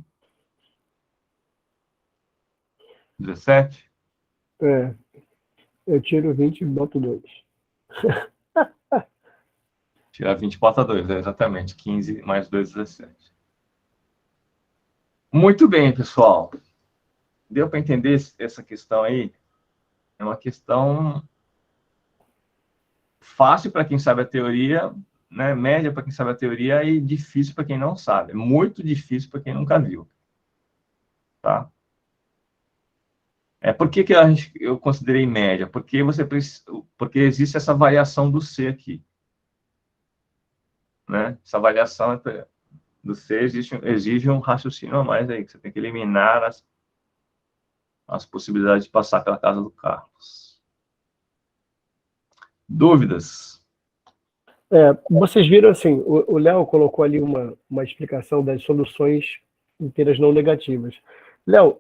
17? Eu tiro 20 e boto 2. Tirar 20 bota 2, exatamente. 15 mais 2, 17. Muito bem, pessoal. Deu para entender essa questão aí? É uma questão fácil para quem sabe a teoria, né? Média para quem sabe a teoria e difícil para quem não sabe. É muito difícil para quem nunca viu. Tá? Por que eu considerei média? Porque existe essa variação do C aqui. Né? Essa variação do C exige um raciocínio a mais aí, que você tem que eliminar as possibilidades de passar pela casa do Carlos. Dúvidas? Vocês viram assim, o Léo colocou ali uma explicação das soluções inteiras não negativas. Léo,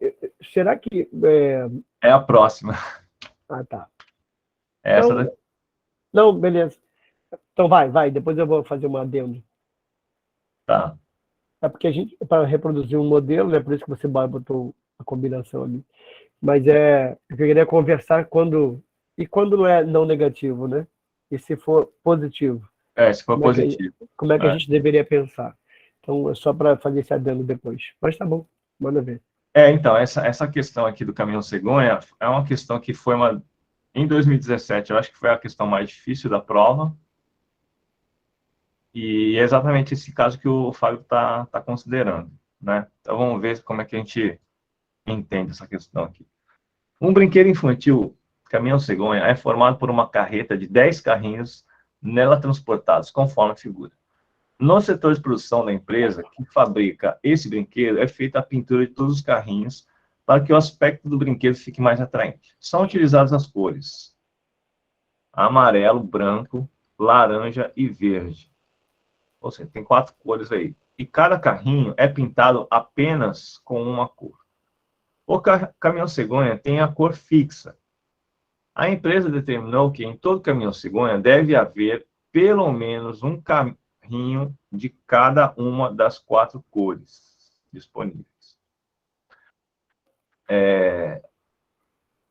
será que. É a próxima. Ah, tá. Essa Então, daqui. não, beleza. Então vai, depois eu vou fazer uma adendo. Tá. É porque a gente, para reproduzir um modelo, é por isso que você botou a combinação ali. Mas eu queria conversar quando não é não negativo, né? E se for positivo, Se for positivo. como é que a gente deveria pensar? Então, é só para fazer esse adendo depois. Mas tá bom, manda ver. Então, essa questão aqui do caminhão cegonha é uma questão que foi em 2017, eu acho que foi a questão mais difícil da prova. E é exatamente esse caso que o Fábio tá considerando, né? Então, vamos ver como é que a gente entende essa questão aqui. Um brinquedo infantil, caminhão cegonha, é formado por uma carreta de 10 carrinhos nela transportados, conforme a figura. No setor de produção da empresa que fabrica esse brinquedo, é feita a pintura de todos os carrinhos para que o aspecto do brinquedo fique mais atraente. São utilizadas as cores amarelo, branco, laranja e verde. Ou seja, tem 4 cores aí. E cada carrinho é pintado apenas com uma cor. O caminhão cegonha tem a cor fixa. A empresa determinou que em todo caminhão cegonha deve haver pelo menos um carrinho de cada uma das 4 cores disponíveis.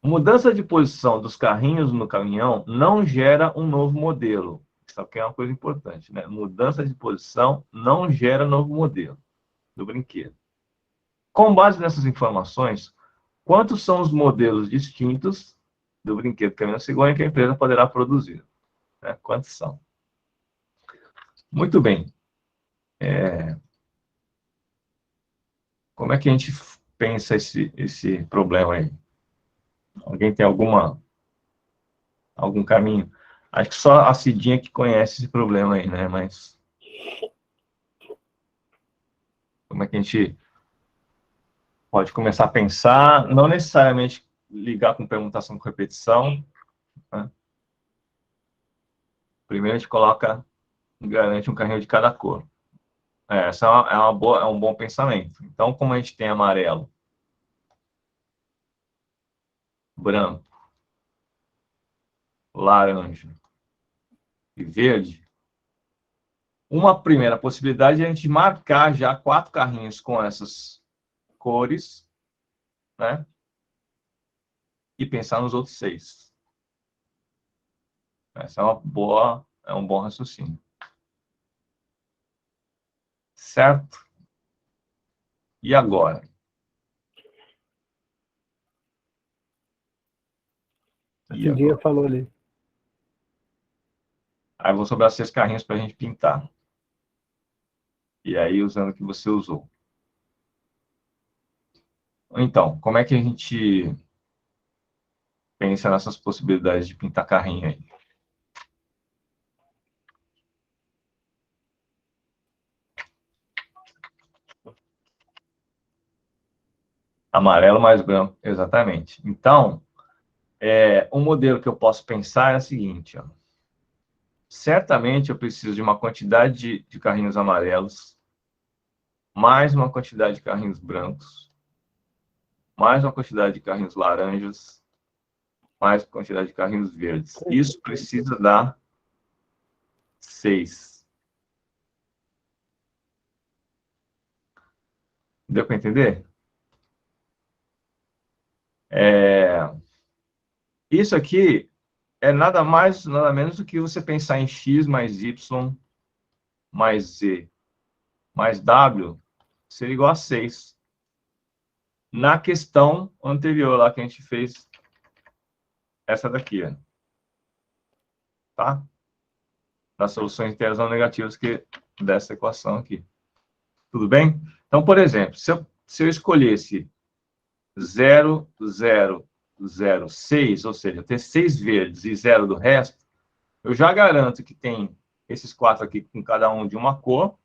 Mudança de posição dos carrinhos no caminhão não gera um novo modelo. Isso aqui é uma coisa importante, né? Mudança de posição não gera novo modelo do brinquedo. Com base nessas informações, quantos são os modelos distintos do brinquedo que é menos cegonha que a empresa poderá produzir. Né? Quantos são? Muito bem. Como é que a gente pensa esse problema aí? Alguém tem algum caminho? Acho que só a Cidinha que conhece esse problema aí, né? Mas como é que a gente pode começar a pensar? Não necessariamente ligar com permutação com repetição. Né? Primeiro a gente garante um carrinho de cada cor. Essa é um bom pensamento. Então, como a gente tem amarelo, branco, laranja e verde, uma primeira possibilidade é a gente marcar já 4 carrinhos com essas cores, né? E pensar nos outros 6. Essa é um bom raciocínio. Certo? E agora? A Cidinha falou ali. Aí eu vou sobrar 6 carrinhos para a gente pintar. E aí, usando o que você usou. Então, como é que a gente pensa nessas possibilidades de pintar carrinho aí? Amarelo mais branco, exatamente. Então, um modelo que eu posso pensar é o seguinte, ó. Certamente eu preciso de uma quantidade de carrinhos amarelos, mais uma quantidade de carrinhos brancos, mais uma quantidade de carrinhos laranjas, mais uma quantidade de carrinhos verdes. Isso precisa dar 6. Deu para entender? Isso aqui é nada mais, nada menos do que você pensar em x mais y mais z mais w seria igual a 6. Na questão anterior lá que a gente fez, essa daqui, ó. Tá? Das soluções inteiras não negativas dessa equação aqui. Tudo bem? Então, por exemplo, se eu escolhesse 0, 0, 0, 6, ou seja, ter 6 verdes e 0 do resto, eu já garanto que tem esses 4 aqui com cada um de uma cor,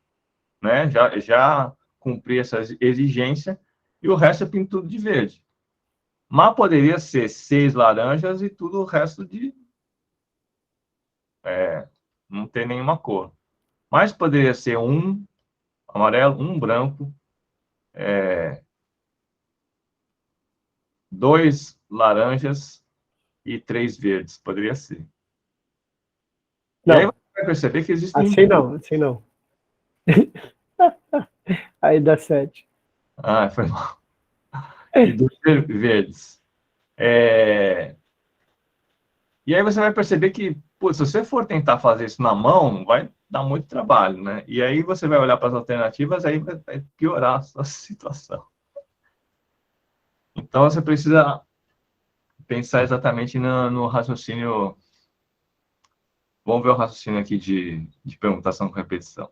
né? Já cumpri essa exigência, e o resto eu pinto tudo de verde. Mas poderia ser 6 laranjas e tudo o resto de... não ter nenhuma cor. Mas poderia ser um amarelo, um branco, 2 laranjas e 3 verdes. Poderia ser. Não. E aí você vai perceber que existem... Assim não. Aí dá 7. Foi mal. E 2 verdes. E aí você vai perceber que, pô, se você for tentar fazer isso na mão, vai dar muito trabalho, né? E aí você vai olhar para as alternativas, aí vai piorar a sua situação. Então você precisa pensar exatamente no raciocínio. Vamos ver o raciocínio aqui de permutação com repetição.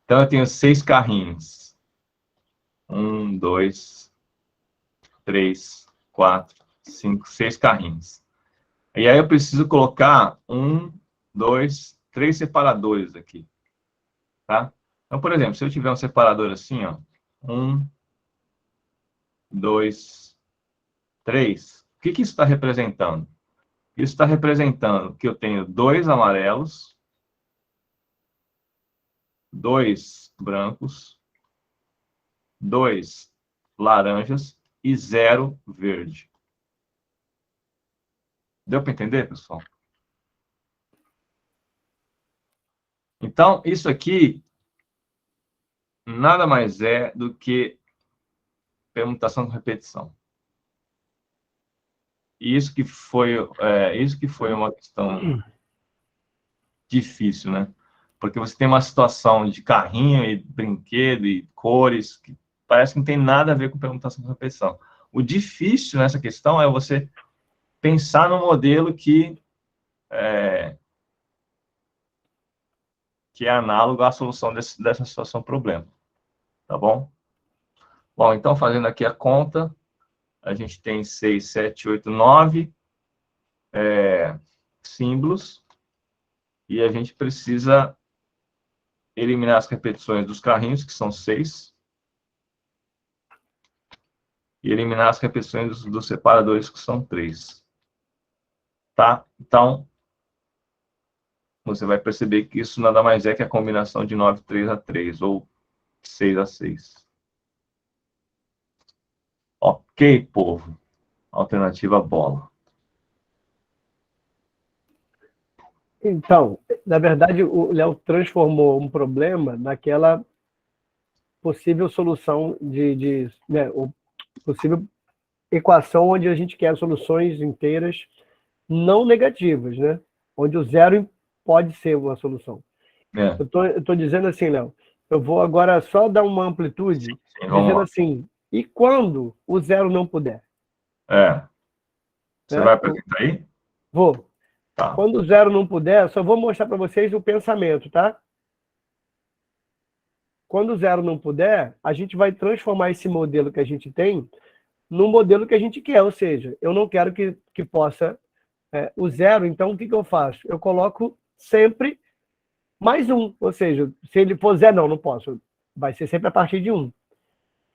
Então eu tenho 6 carrinhos. 1, 2, 3, 4, 5, 6 carrinhos. E aí eu preciso colocar 1, 2, 3 separadores aqui. Tá? Então, por exemplo, se eu tiver um separador assim, ó, 1, 2, 3, o que isso está representando? Isso está representando que eu tenho 2 amarelos, 2 brancos, 2 laranjas e 0 verde. Deu para entender, pessoal? Então, isso aqui nada mais é do que permutação com repetição. E isso que foi uma questão difícil, né? Porque você tem uma situação de carrinho e brinquedo e cores que parece que não tem nada a ver com permutação com repetição. O difícil nessa questão é você pensar no modelo que é análogo à solução dessa situação problema. Tá bom? Bom, então, fazendo aqui a conta, a gente tem 6, 7, 8, 9 símbolos, e a gente precisa eliminar as repetições dos carrinhos, que são 6, e eliminar as repetições dos separadores, que são 3. Tá? Então, você vai perceber que isso nada mais é que a combinação de 9, 3 a 3, ou 6 a 6. Ok, povo. Alternativa bola. Então, na verdade, o Léo transformou um problema naquela possível solução né, possível equação onde a gente quer soluções inteiras não negativas, né? Onde o zero pode ser uma solução. Eu tô dizendo assim, Léo, eu vou agora só dar uma amplitude, dizendo assim, e quando o zero não puder? Você vai apresentar aí? Vou. Tá. Quando o zero não puder, só vou mostrar para vocês o pensamento, tá? Quando o zero não puder, a gente vai transformar esse modelo que a gente tem no modelo que a gente quer, ou seja, eu não quero que possa o zero, então o que eu faço? Eu coloco sempre mais um, ou seja, se ele for zero, não posso, vai ser sempre a partir de 1.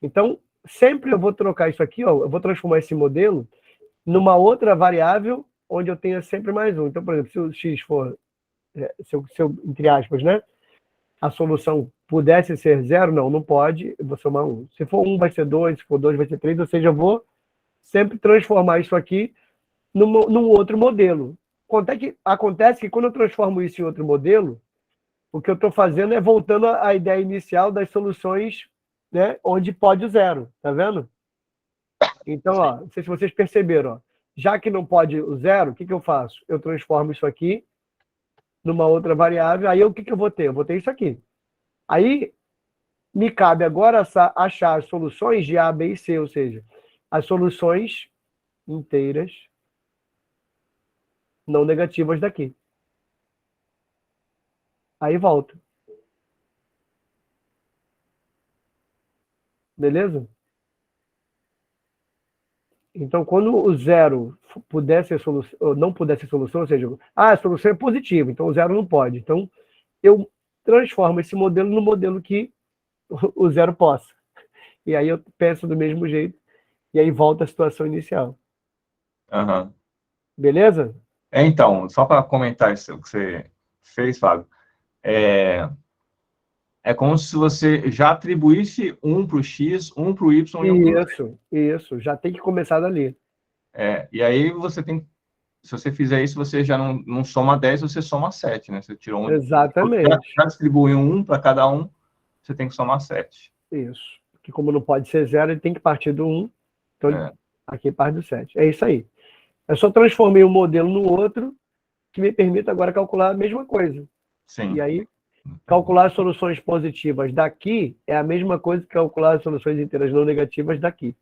Então, sempre eu vou trocar isso aqui, ó, eu vou transformar esse modelo numa outra variável onde eu tenha sempre mais um. Então, por exemplo, se o x for, se eu, entre aspas, né, a solução pudesse ser 0, não pode, eu vou somar 1. Se for 1, vai ser 2, se for 2, vai ser 3, ou seja, eu vou sempre transformar isso aqui num outro modelo. Acontece que quando eu transformo isso em outro modelo, o que eu estou fazendo é voltando à ideia inicial das soluções, né, onde pode o zero, tá vendo? Então, ó, não sei se vocês perceberam, ó, já que não pode o zero, o que eu faço? Eu transformo isso aqui numa outra variável, aí o que eu vou ter? Eu vou ter isso aqui. Aí, me cabe agora achar as soluções de A, B e C, ou seja, as soluções inteiras não negativas daqui. Aí volta. Beleza? Então, quando o zero puder ser solução, ou não puder ser solução, ou seja, a solução é positiva, então o zero não pode. Então, eu transformo esse modelo no modelo que o zero possa. E aí eu penso do mesmo jeito, e aí volta à situação inicial. Uhum. Beleza? Então, só para comentar isso que você fez, Fábio, é como se você já atribuísse um para o X, um para o Y e um para o Z. Isso, já tem que começar dali. E aí você tem, se você fizer isso, você já não soma 10, você soma 7, né? Você tirou um. Exatamente. Já distribuiu um para cada um, você tem que somar 7. Isso. Porque como não pode ser 0, ele tem que partir do 1. Então, aqui parte do 7. É isso aí. Eu só transformei um modelo no outro, que me permite agora calcular a mesma coisa. Sim. E aí, calcular as soluções positivas daqui é a mesma coisa que calcular as soluções inteiras não negativas daqui.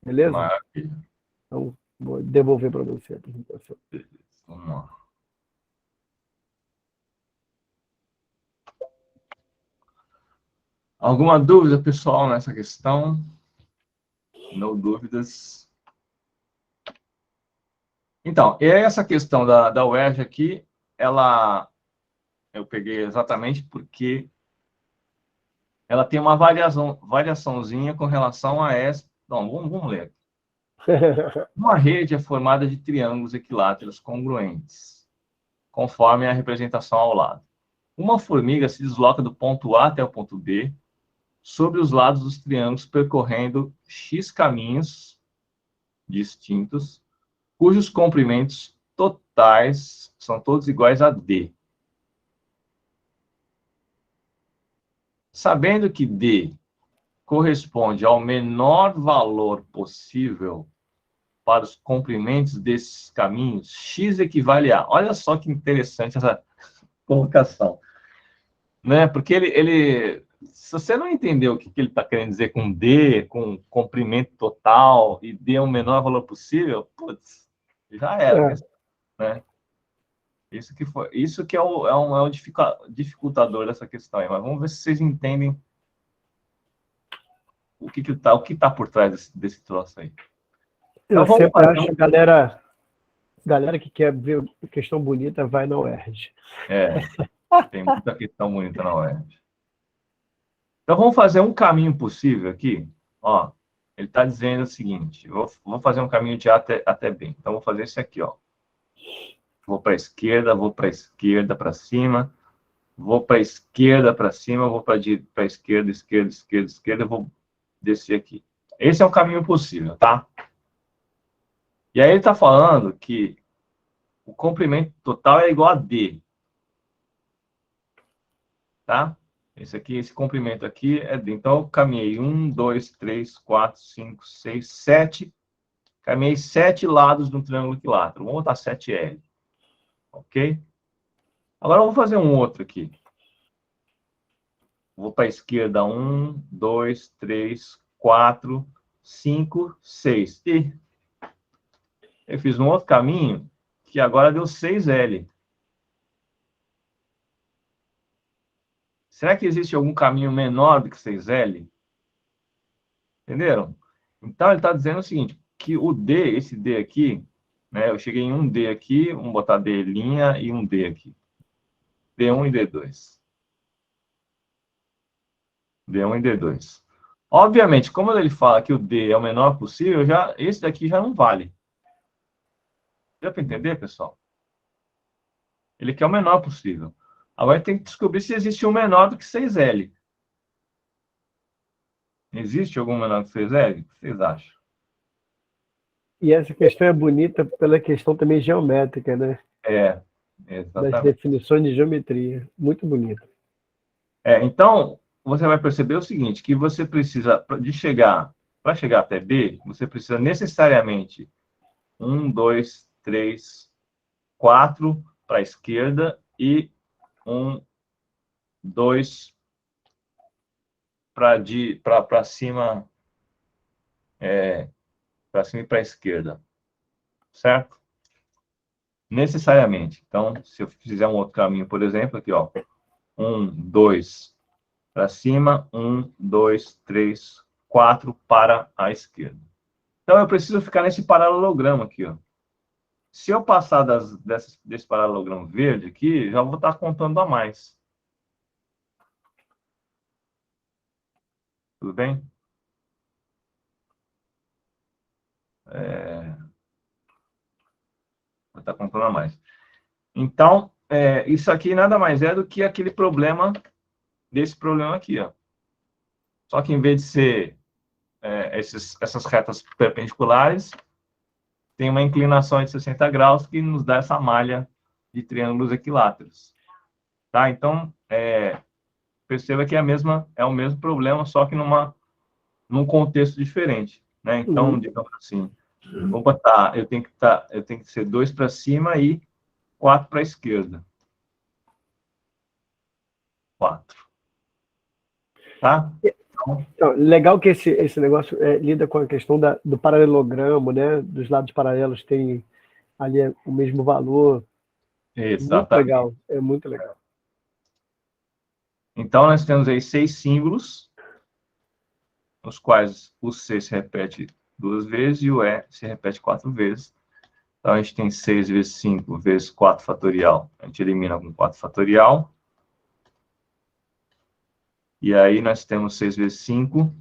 Beleza? Maravilha. Então, vou devolver para você a apresentação. Vamos lá. Alguma dúvida, pessoal, nessa questão? Não dúvidas. Então, essa questão da UERJ aqui, eu peguei exatamente porque ela tem uma variaçãozinha com relação a essa. Não, vamos ler. Uma rede é formada de triângulos equiláteros congruentes, conforme a representação ao lado. Uma formiga se desloca do ponto A até o ponto B sobre os lados dos triângulos, percorrendo X caminhos distintos, cujos comprimentos totais são todos iguais a D. Sabendo que D corresponde ao menor valor possível para os comprimentos desses caminhos, X equivale a... Olha só que interessante essa colocação. Né? Porque ele Se você não entendeu o que ele está querendo dizer com D, com comprimento total, e D é o menor valor possível, putz, já era, né? Isso que é o dificultador dessa questão aí. Mas vamos ver se vocês entendem o que tá por trás desse troço aí. Então, eu sempre acho que galera que quer ver questão bonita vai na UERJ. Tem muita questão bonita na UERJ. Então, vamos fazer um caminho possível aqui. Ó, ele está dizendo o seguinte, vou fazer um caminho de A até B. Então, vou fazer esse aqui, ó. Vou para a esquerda, para cima, vou para a esquerda, para cima, vou para a esquerda, esquerda, vou descer aqui. Esse é um caminho possível, tá? E aí ele está falando que o comprimento total é igual a D. Tá? Esse comprimento aqui é D. Então, eu caminhei 1, 2, 3, 4, 5, 6, 7. Caminhei 7 lados do triângulo equilátero. Vamos botar 7L. Ok? Agora eu vou fazer um outro aqui. Vou para a esquerda 1, 2, 3, 4, 5, 6. E eu fiz um outro caminho que agora deu 6L. Será que existe algum caminho menor do que 6L? Entenderam? Então, ele está dizendo o seguinte, que o D, esse D aqui, né, eu cheguei em um D aqui, vamos botar D' e um D aqui. D1 e D2. D1 e D2. Obviamente, como ele fala que o D é o menor possível, esse daqui já não vale. Deu para entender, pessoal? Ele quer o menor possível. Agora tem que descobrir se existe um menor do que 6L. Existe algum menor que 6L? O que vocês acham? E essa questão é bonita pela questão também geométrica, né? Exatamente. Das definições de geometria. Muito bonito. Então, você vai perceber o seguinte, que você precisa, para chegar até B, você precisa necessariamente 1, 2, 3, 4 para a esquerda e 1, 2 para cima, para cima e para a esquerda, certo? Necessariamente. Então, se eu fizer um outro caminho, por exemplo, aqui, ó, 1, 2 para cima, 1, 2, 3, 4 para a esquerda. Então, eu preciso ficar nesse paralelogramo aqui, ó. Se eu passar desse paralelogramo verde aqui, já vou estar contando a mais. Tudo bem? Vou estar contando a mais. Então, isso aqui nada mais é do que aquele problema desse problema aqui, ó. Só que em vez de ser essas retas perpendiculares, tem uma inclinação de 60 graus que nos dá essa malha de triângulos equiláteros. Tá? Então, perceba que é o mesmo problema, só que num contexto diferente. Né? Então, digamos assim, vou botar, eu tenho que ser 2 para cima e 4 para a esquerda. 4. Tá? Então, legal que esse negócio lida com a questão do paralelogramo, né? Dos lados paralelos tem ali o mesmo valor. Exatamente. Muito legal, é muito legal. Então, nós temos aí 6 símbolos, nos quais o C se repete 2 vezes e o E se repete 4 vezes. Então, a gente tem 6 vezes 5 vezes 4 fatorial. A gente elimina com 4 fatorial. E aí, nós temos 6 vezes 5,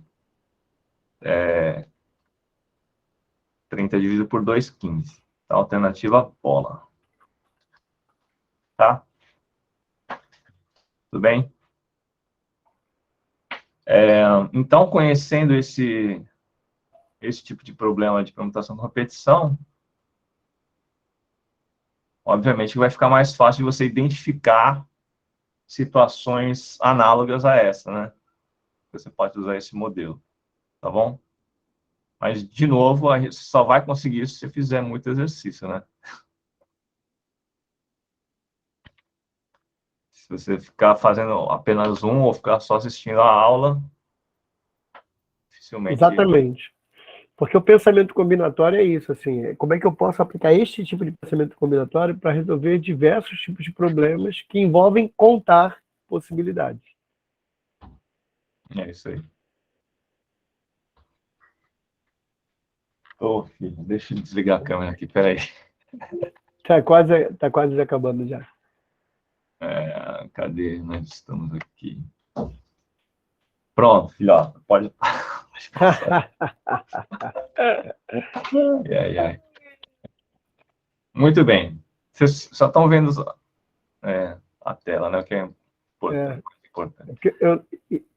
30 dividido por 2, 15. Então, alternativa bola. Tá? Tudo bem? Então, conhecendo esse tipo de problema de permutação com repetição, obviamente vai ficar mais fácil de você identificar situações análogas a essa, né? Você pode usar esse modelo, tá bom? Mas, de novo, a gente só vai conseguir isso se fizer muito exercício, né? Se você ficar fazendo apenas um ou ficar só assistindo a aula, dificilmente... Exatamente. Porque o pensamento combinatório é isso, assim, como é que eu posso aplicar este tipo de pensamento combinatório para resolver diversos tipos de problemas que envolvem contar possibilidades. É isso aí. Ô, filho, deixa eu desligar a câmera aqui, peraí. Tá quase acabando já. Cadê? Nós estamos aqui. Pronto, filhote, pode... Ai, ai. Muito bem. Vocês só estão vendo a tela, né? O que é importante. Eu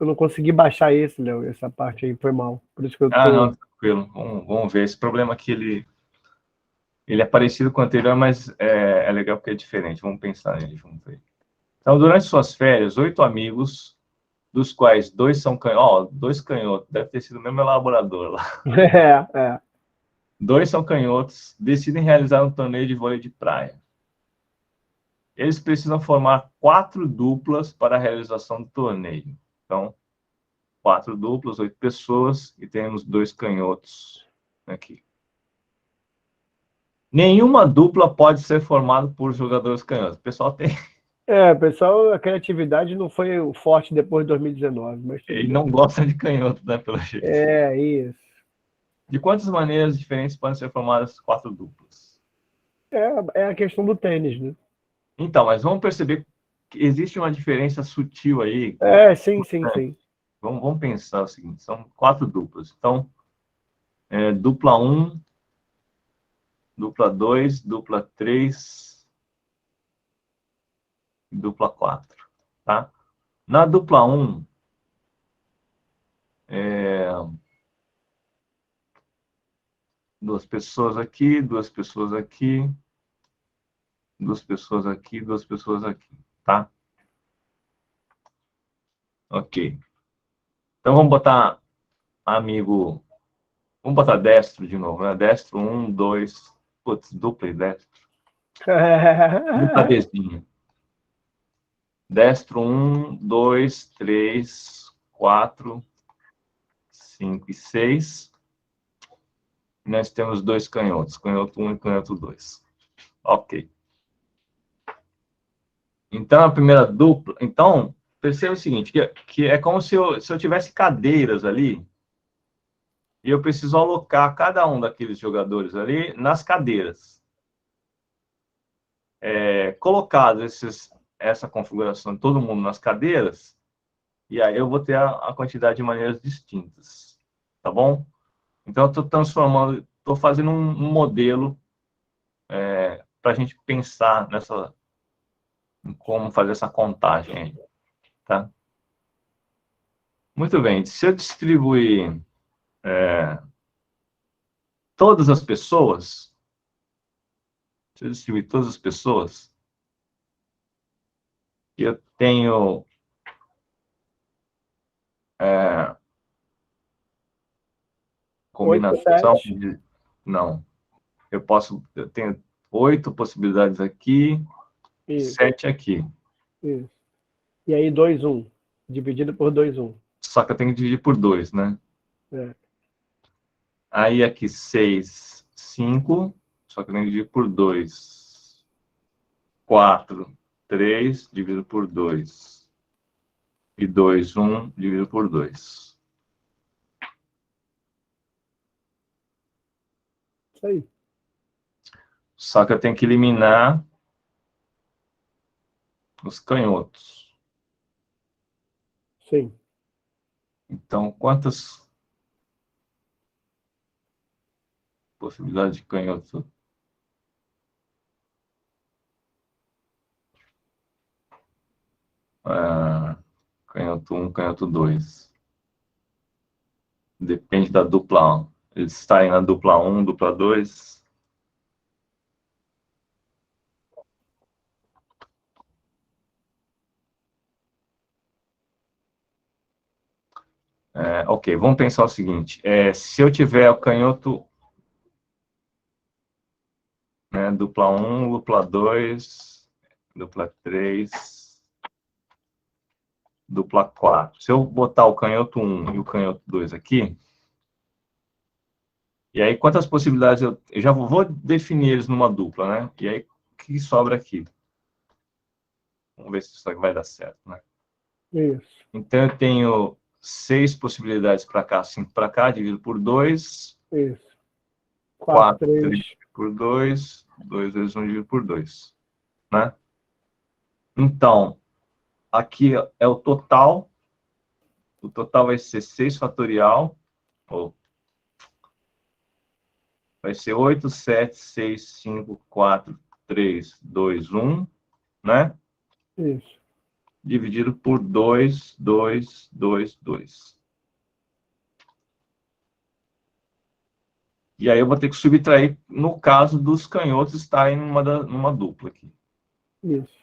não consegui baixar esse, Léo, essa parte aí foi mal. Por isso que eu tô... Não, tranquilo. Vamos ver. Esse problema aqui, ele é parecido com o anterior, mas é legal porque é diferente. Vamos pensar nele, vamos ver. Então, durante suas férias, 8 amigos, dos quais 2 são canhotos. 2 canhotos, deve ter sido o mesmo elaborador lá. 2 são canhotos, decidem realizar um torneio de vôlei de praia. Eles precisam formar 4 duplas para a realização do torneio. Então, 4 duplas, 8 pessoas, e temos 2 canhotos aqui. Nenhuma dupla pode ser formada por jogadores canhotos. O pessoal tem... pessoal, a criatividade não foi o forte depois de 2019, mas tudo Ele bem. não gosta de canhoto, né, pelo jeito. Isso. De quantas maneiras diferentes podem ser formadas 4 duplas? É a questão do tênis, né? Então, mas vamos perceber que existe uma diferença sutil aí. Sim. Vamos pensar o seguinte, são 4 duplas. Então, dupla 1, dupla 2, dupla 3, dupla 4, tá? Na dupla 1, duas pessoas aqui, duas pessoas aqui, duas pessoas aqui, duas pessoas aqui, tá? Ok. Então, vamos botar amigo... Vamos botar destro de novo, né? Destro, 1, 2... Putz, dupla e destro. Dupla Dzinho. Destro, 1, 2, 3, 4, 5 e 6. Nós temos 2 canhotos. Canhoto 1 e canhoto 2. Ok. Então, a primeira dupla... Então, perceba o seguinte, que é como se eu tivesse cadeiras ali, e eu preciso alocar cada um daqueles jogadores ali nas cadeiras. Colocados essa configuração de todo mundo nas cadeiras, e aí eu vou ter a quantidade de maneiras distintas, tá bom? Então, eu estou transformando, estou fazendo um modelo para a gente pensar em como fazer essa contagem aí, tá? Muito bem, se eu distribuir todas as pessoas, eu tenho combinação 8, 7. de... Não, eu tenho 8 possibilidades aqui, Isso, 7 aqui. isso. E aí 2, 1. Dividido por 2, 1. Só que eu tenho que dividir por 2, né? Aí aqui 6, 5, só que eu tenho que dividir por 2. 4, 3, dividido por 2. E 2, 1, dividido por 2. Isso aí. Só que eu tenho que eliminar os canhotos. Sim. Então, quantas possibilidades de canhotos? Canhoto 1, canhoto 2. Depende da dupla 1. Eles estarem na dupla 1, dupla 2. Ok, vamos pensar o seguinte. Se eu tiver o canhoto, né, dupla 1, dupla 2, dupla 3, dupla 4. Se eu botar o canhoto 1 e o canhoto 2 aqui, e aí quantas possibilidades eu já vou definir eles numa dupla, né? E aí, o que sobra aqui? Vamos ver se isso aqui vai dar certo, né? Isso. Então, eu tenho 6 possibilidades para cá, 5 para cá, dividido por 2. Isso. 4, 4 3. dividido por 2. 2 vezes 1 dividido por 2. Né? Então, aqui é o total. O total vai ser 6 fatorial. Ou vai ser 8, 7, 6, 5, 4, 3, 2, 1. Né? Isso. Dividido por 2, 2, 2, 2. E aí eu vou ter que subtrair, no caso dos canhotos, estarem numa dupla aqui. Isso.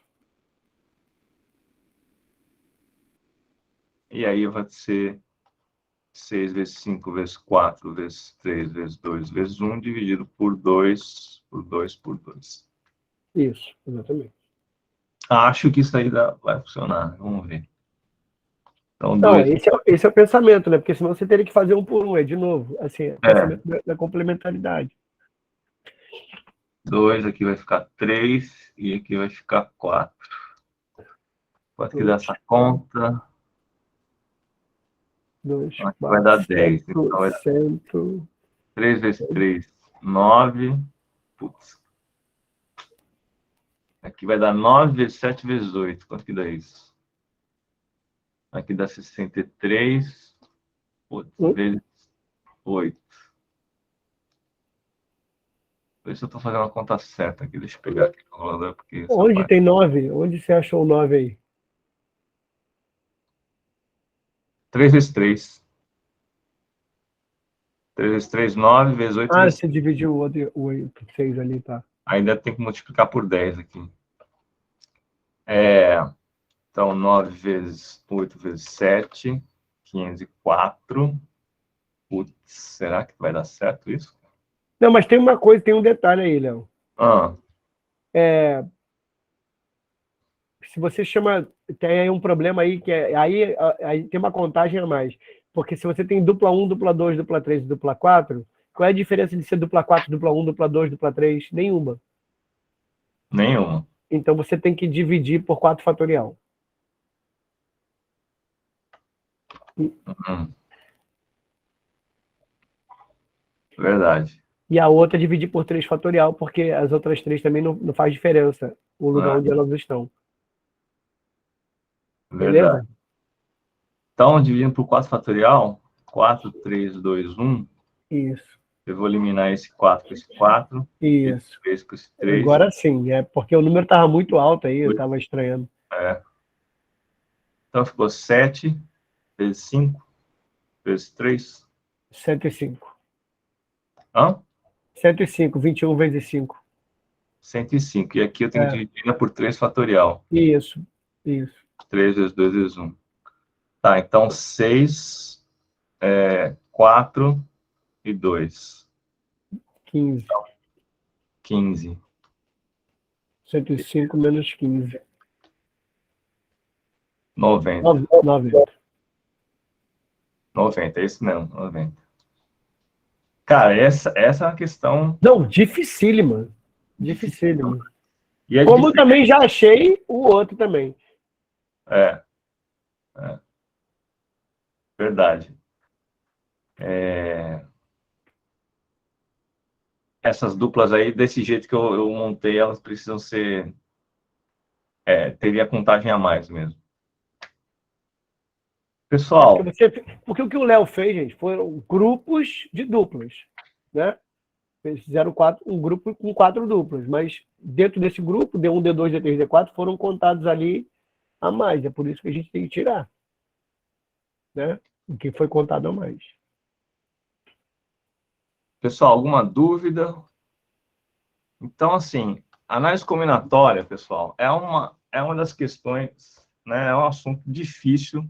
E aí vai ser 6 vezes 5 vezes 4 vezes 3 vezes 2 vezes 1, dividido por 2, por 2, por 2. Isso, exatamente. Acho que isso aí vai funcionar. Vamos ver. Então, Não, 2. esse é o pensamento, né? Porque senão você teria que fazer um por um, de novo. Assim, é o É, pensamento da complementaridade. 2 aqui vai ficar 3 e aqui vai ficar 4. Quanto que dá essa conta? 2, Aqui vai 4, dar 10. Então, vai dar 100. 3 vezes 3, 9. Putz. Aqui vai dar 9 vezes 7 vezes 8. Quanto que dá isso? Aqui dá 63. Putz, vezes 8. Ver se eu estou fazendo a conta certa aqui. Deixa eu pegar aqui o calculador, porque essa Onde parte... tem 9? Onde você achou o 9 aí? 3 vezes 3. 3 vezes 3, 9 vezes 8 Ah, vezes... você dividiu o 6 ali, tá. Ainda tem que multiplicar por 10 aqui. Então, 9 vezes 8 vezes 7, 504. Putz, será que vai dar certo isso? Não, mas tem uma coisa, tem um detalhe aí, Léo. Ah, Se você chama. Tem aí um problema aí que é. Aí tem uma contagem a mais. Porque se você tem dupla 1, dupla 2, dupla 3 e dupla 4, qual é a diferença de ser dupla 4, dupla 1, dupla 2, dupla 3? Nenhuma. nenhuma. Então você tem que dividir por 4 fatorial. Verdade. E a outra dividir por 3 fatorial, porque as outras 3 também não faz diferença o lugar É, onde elas estão. verdade. Beleza? Então, dividindo por 4 fatorial, 4, 3, 2, 1. Isso. Eu vou eliminar esse 4 com esse 4. Esse Isso. 3 com esse 3. Agora sim, é porque o número estava muito alto aí, eu estava estranhando. É. Então, ficou 7 vezes 5 vezes 3. 105. Hã? 105, 21 vezes 5. 105. E aqui eu tenho que É, dividir por 3 fatorial. isso, isso. 3 vezes 2 vezes 1. Tá, então 6, 4 e 2. 15. 15. 105 menos 15. 90. 90. 90, é isso mesmo, 90. Cara, essa é uma questão... Não, dificílima. Dificílima. E é Como difícil. também já achei o outro também. É, verdade. Essas duplas aí, desse jeito que eu montei, elas precisam ser... teria contagem a mais mesmo. Porque, Pessoal, porque o que o Léo fez, gente, foram grupos de duplas. Né? Eles fizeram um grupo com 4 duplas, mas dentro desse grupo, D1, D2, D3, D4, foram contados ali a mais. É por isso que a gente tem que tirar. Né? O que foi contado a mais. alguma dúvida? Então, assim, análise combinatória, pessoal, é uma das questões, né, é um assunto difícil,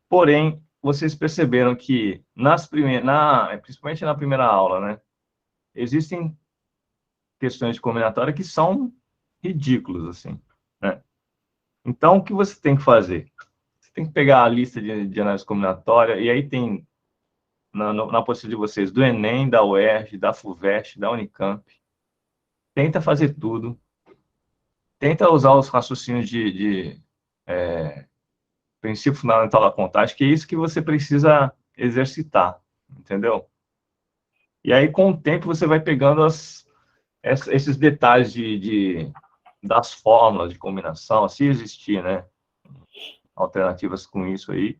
porém, vocês perceberam que, principalmente na primeira aula, né, existem questões de combinatória que são ridículas, assim, né? Então, o que você tem que fazer? Você tem que pegar a lista de análise combinatória, e aí tem na apostila de vocês, do Enem, da UERJ, da FUVEST, da Unicamp. Tenta fazer tudo. Tenta usar os raciocínios de princípio fundamental da contagem, que é isso que você precisa exercitar, entendeu? E aí, com o tempo, você vai pegando esses detalhes das fórmulas de combinação, se existir, né? Alternativas com isso aí.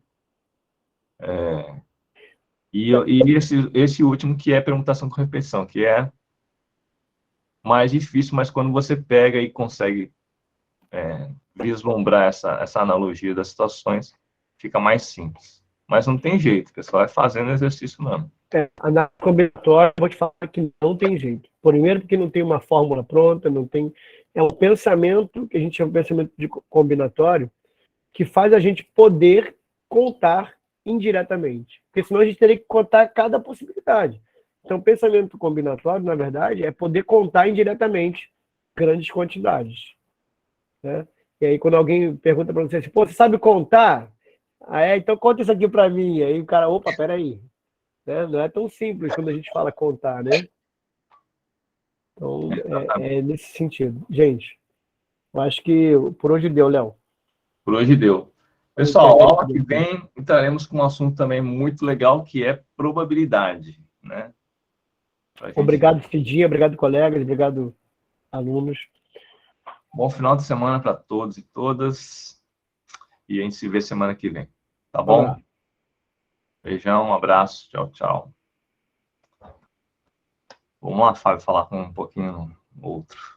E esse último, que é permutação com repetição, que é mais difícil, mas quando você pega e consegue vislumbrar essa analogia das situações, fica mais simples. Mas não tem jeito, o pessoal vai fazendo exercício mesmo. Na combinatória, vou te falar que não tem jeito. Primeiro, porque não tem uma fórmula pronta, não tem. É um pensamento, que a gente chama de pensamento de combinatório, que faz a gente poder contar indiretamente. Porque senão a gente teria que contar cada possibilidade. Então, pensamento combinatório, na verdade, é poder contar indiretamente grandes quantidades. Né? E aí, quando alguém pergunta para você assim, pô, você sabe contar? Então conta isso aqui para mim. Aí o cara, opa, peraí. Né? Não é tão simples quando a gente fala contar, né? Então, é nesse sentido. Gente, eu acho que por hoje deu, Léo. Por hoje deu. Pessoal, aula que vem entraremos com um assunto também muito legal, que é probabilidade, né? Obrigado, Cidinha, obrigado, colegas, obrigado, alunos. Bom final de semana para todos e todas. E a gente se vê semana que vem. Tá bom? Beijão, um abraço. Tchau, tchau. Vamos lá, Fábio, falar com um pouquinho outro.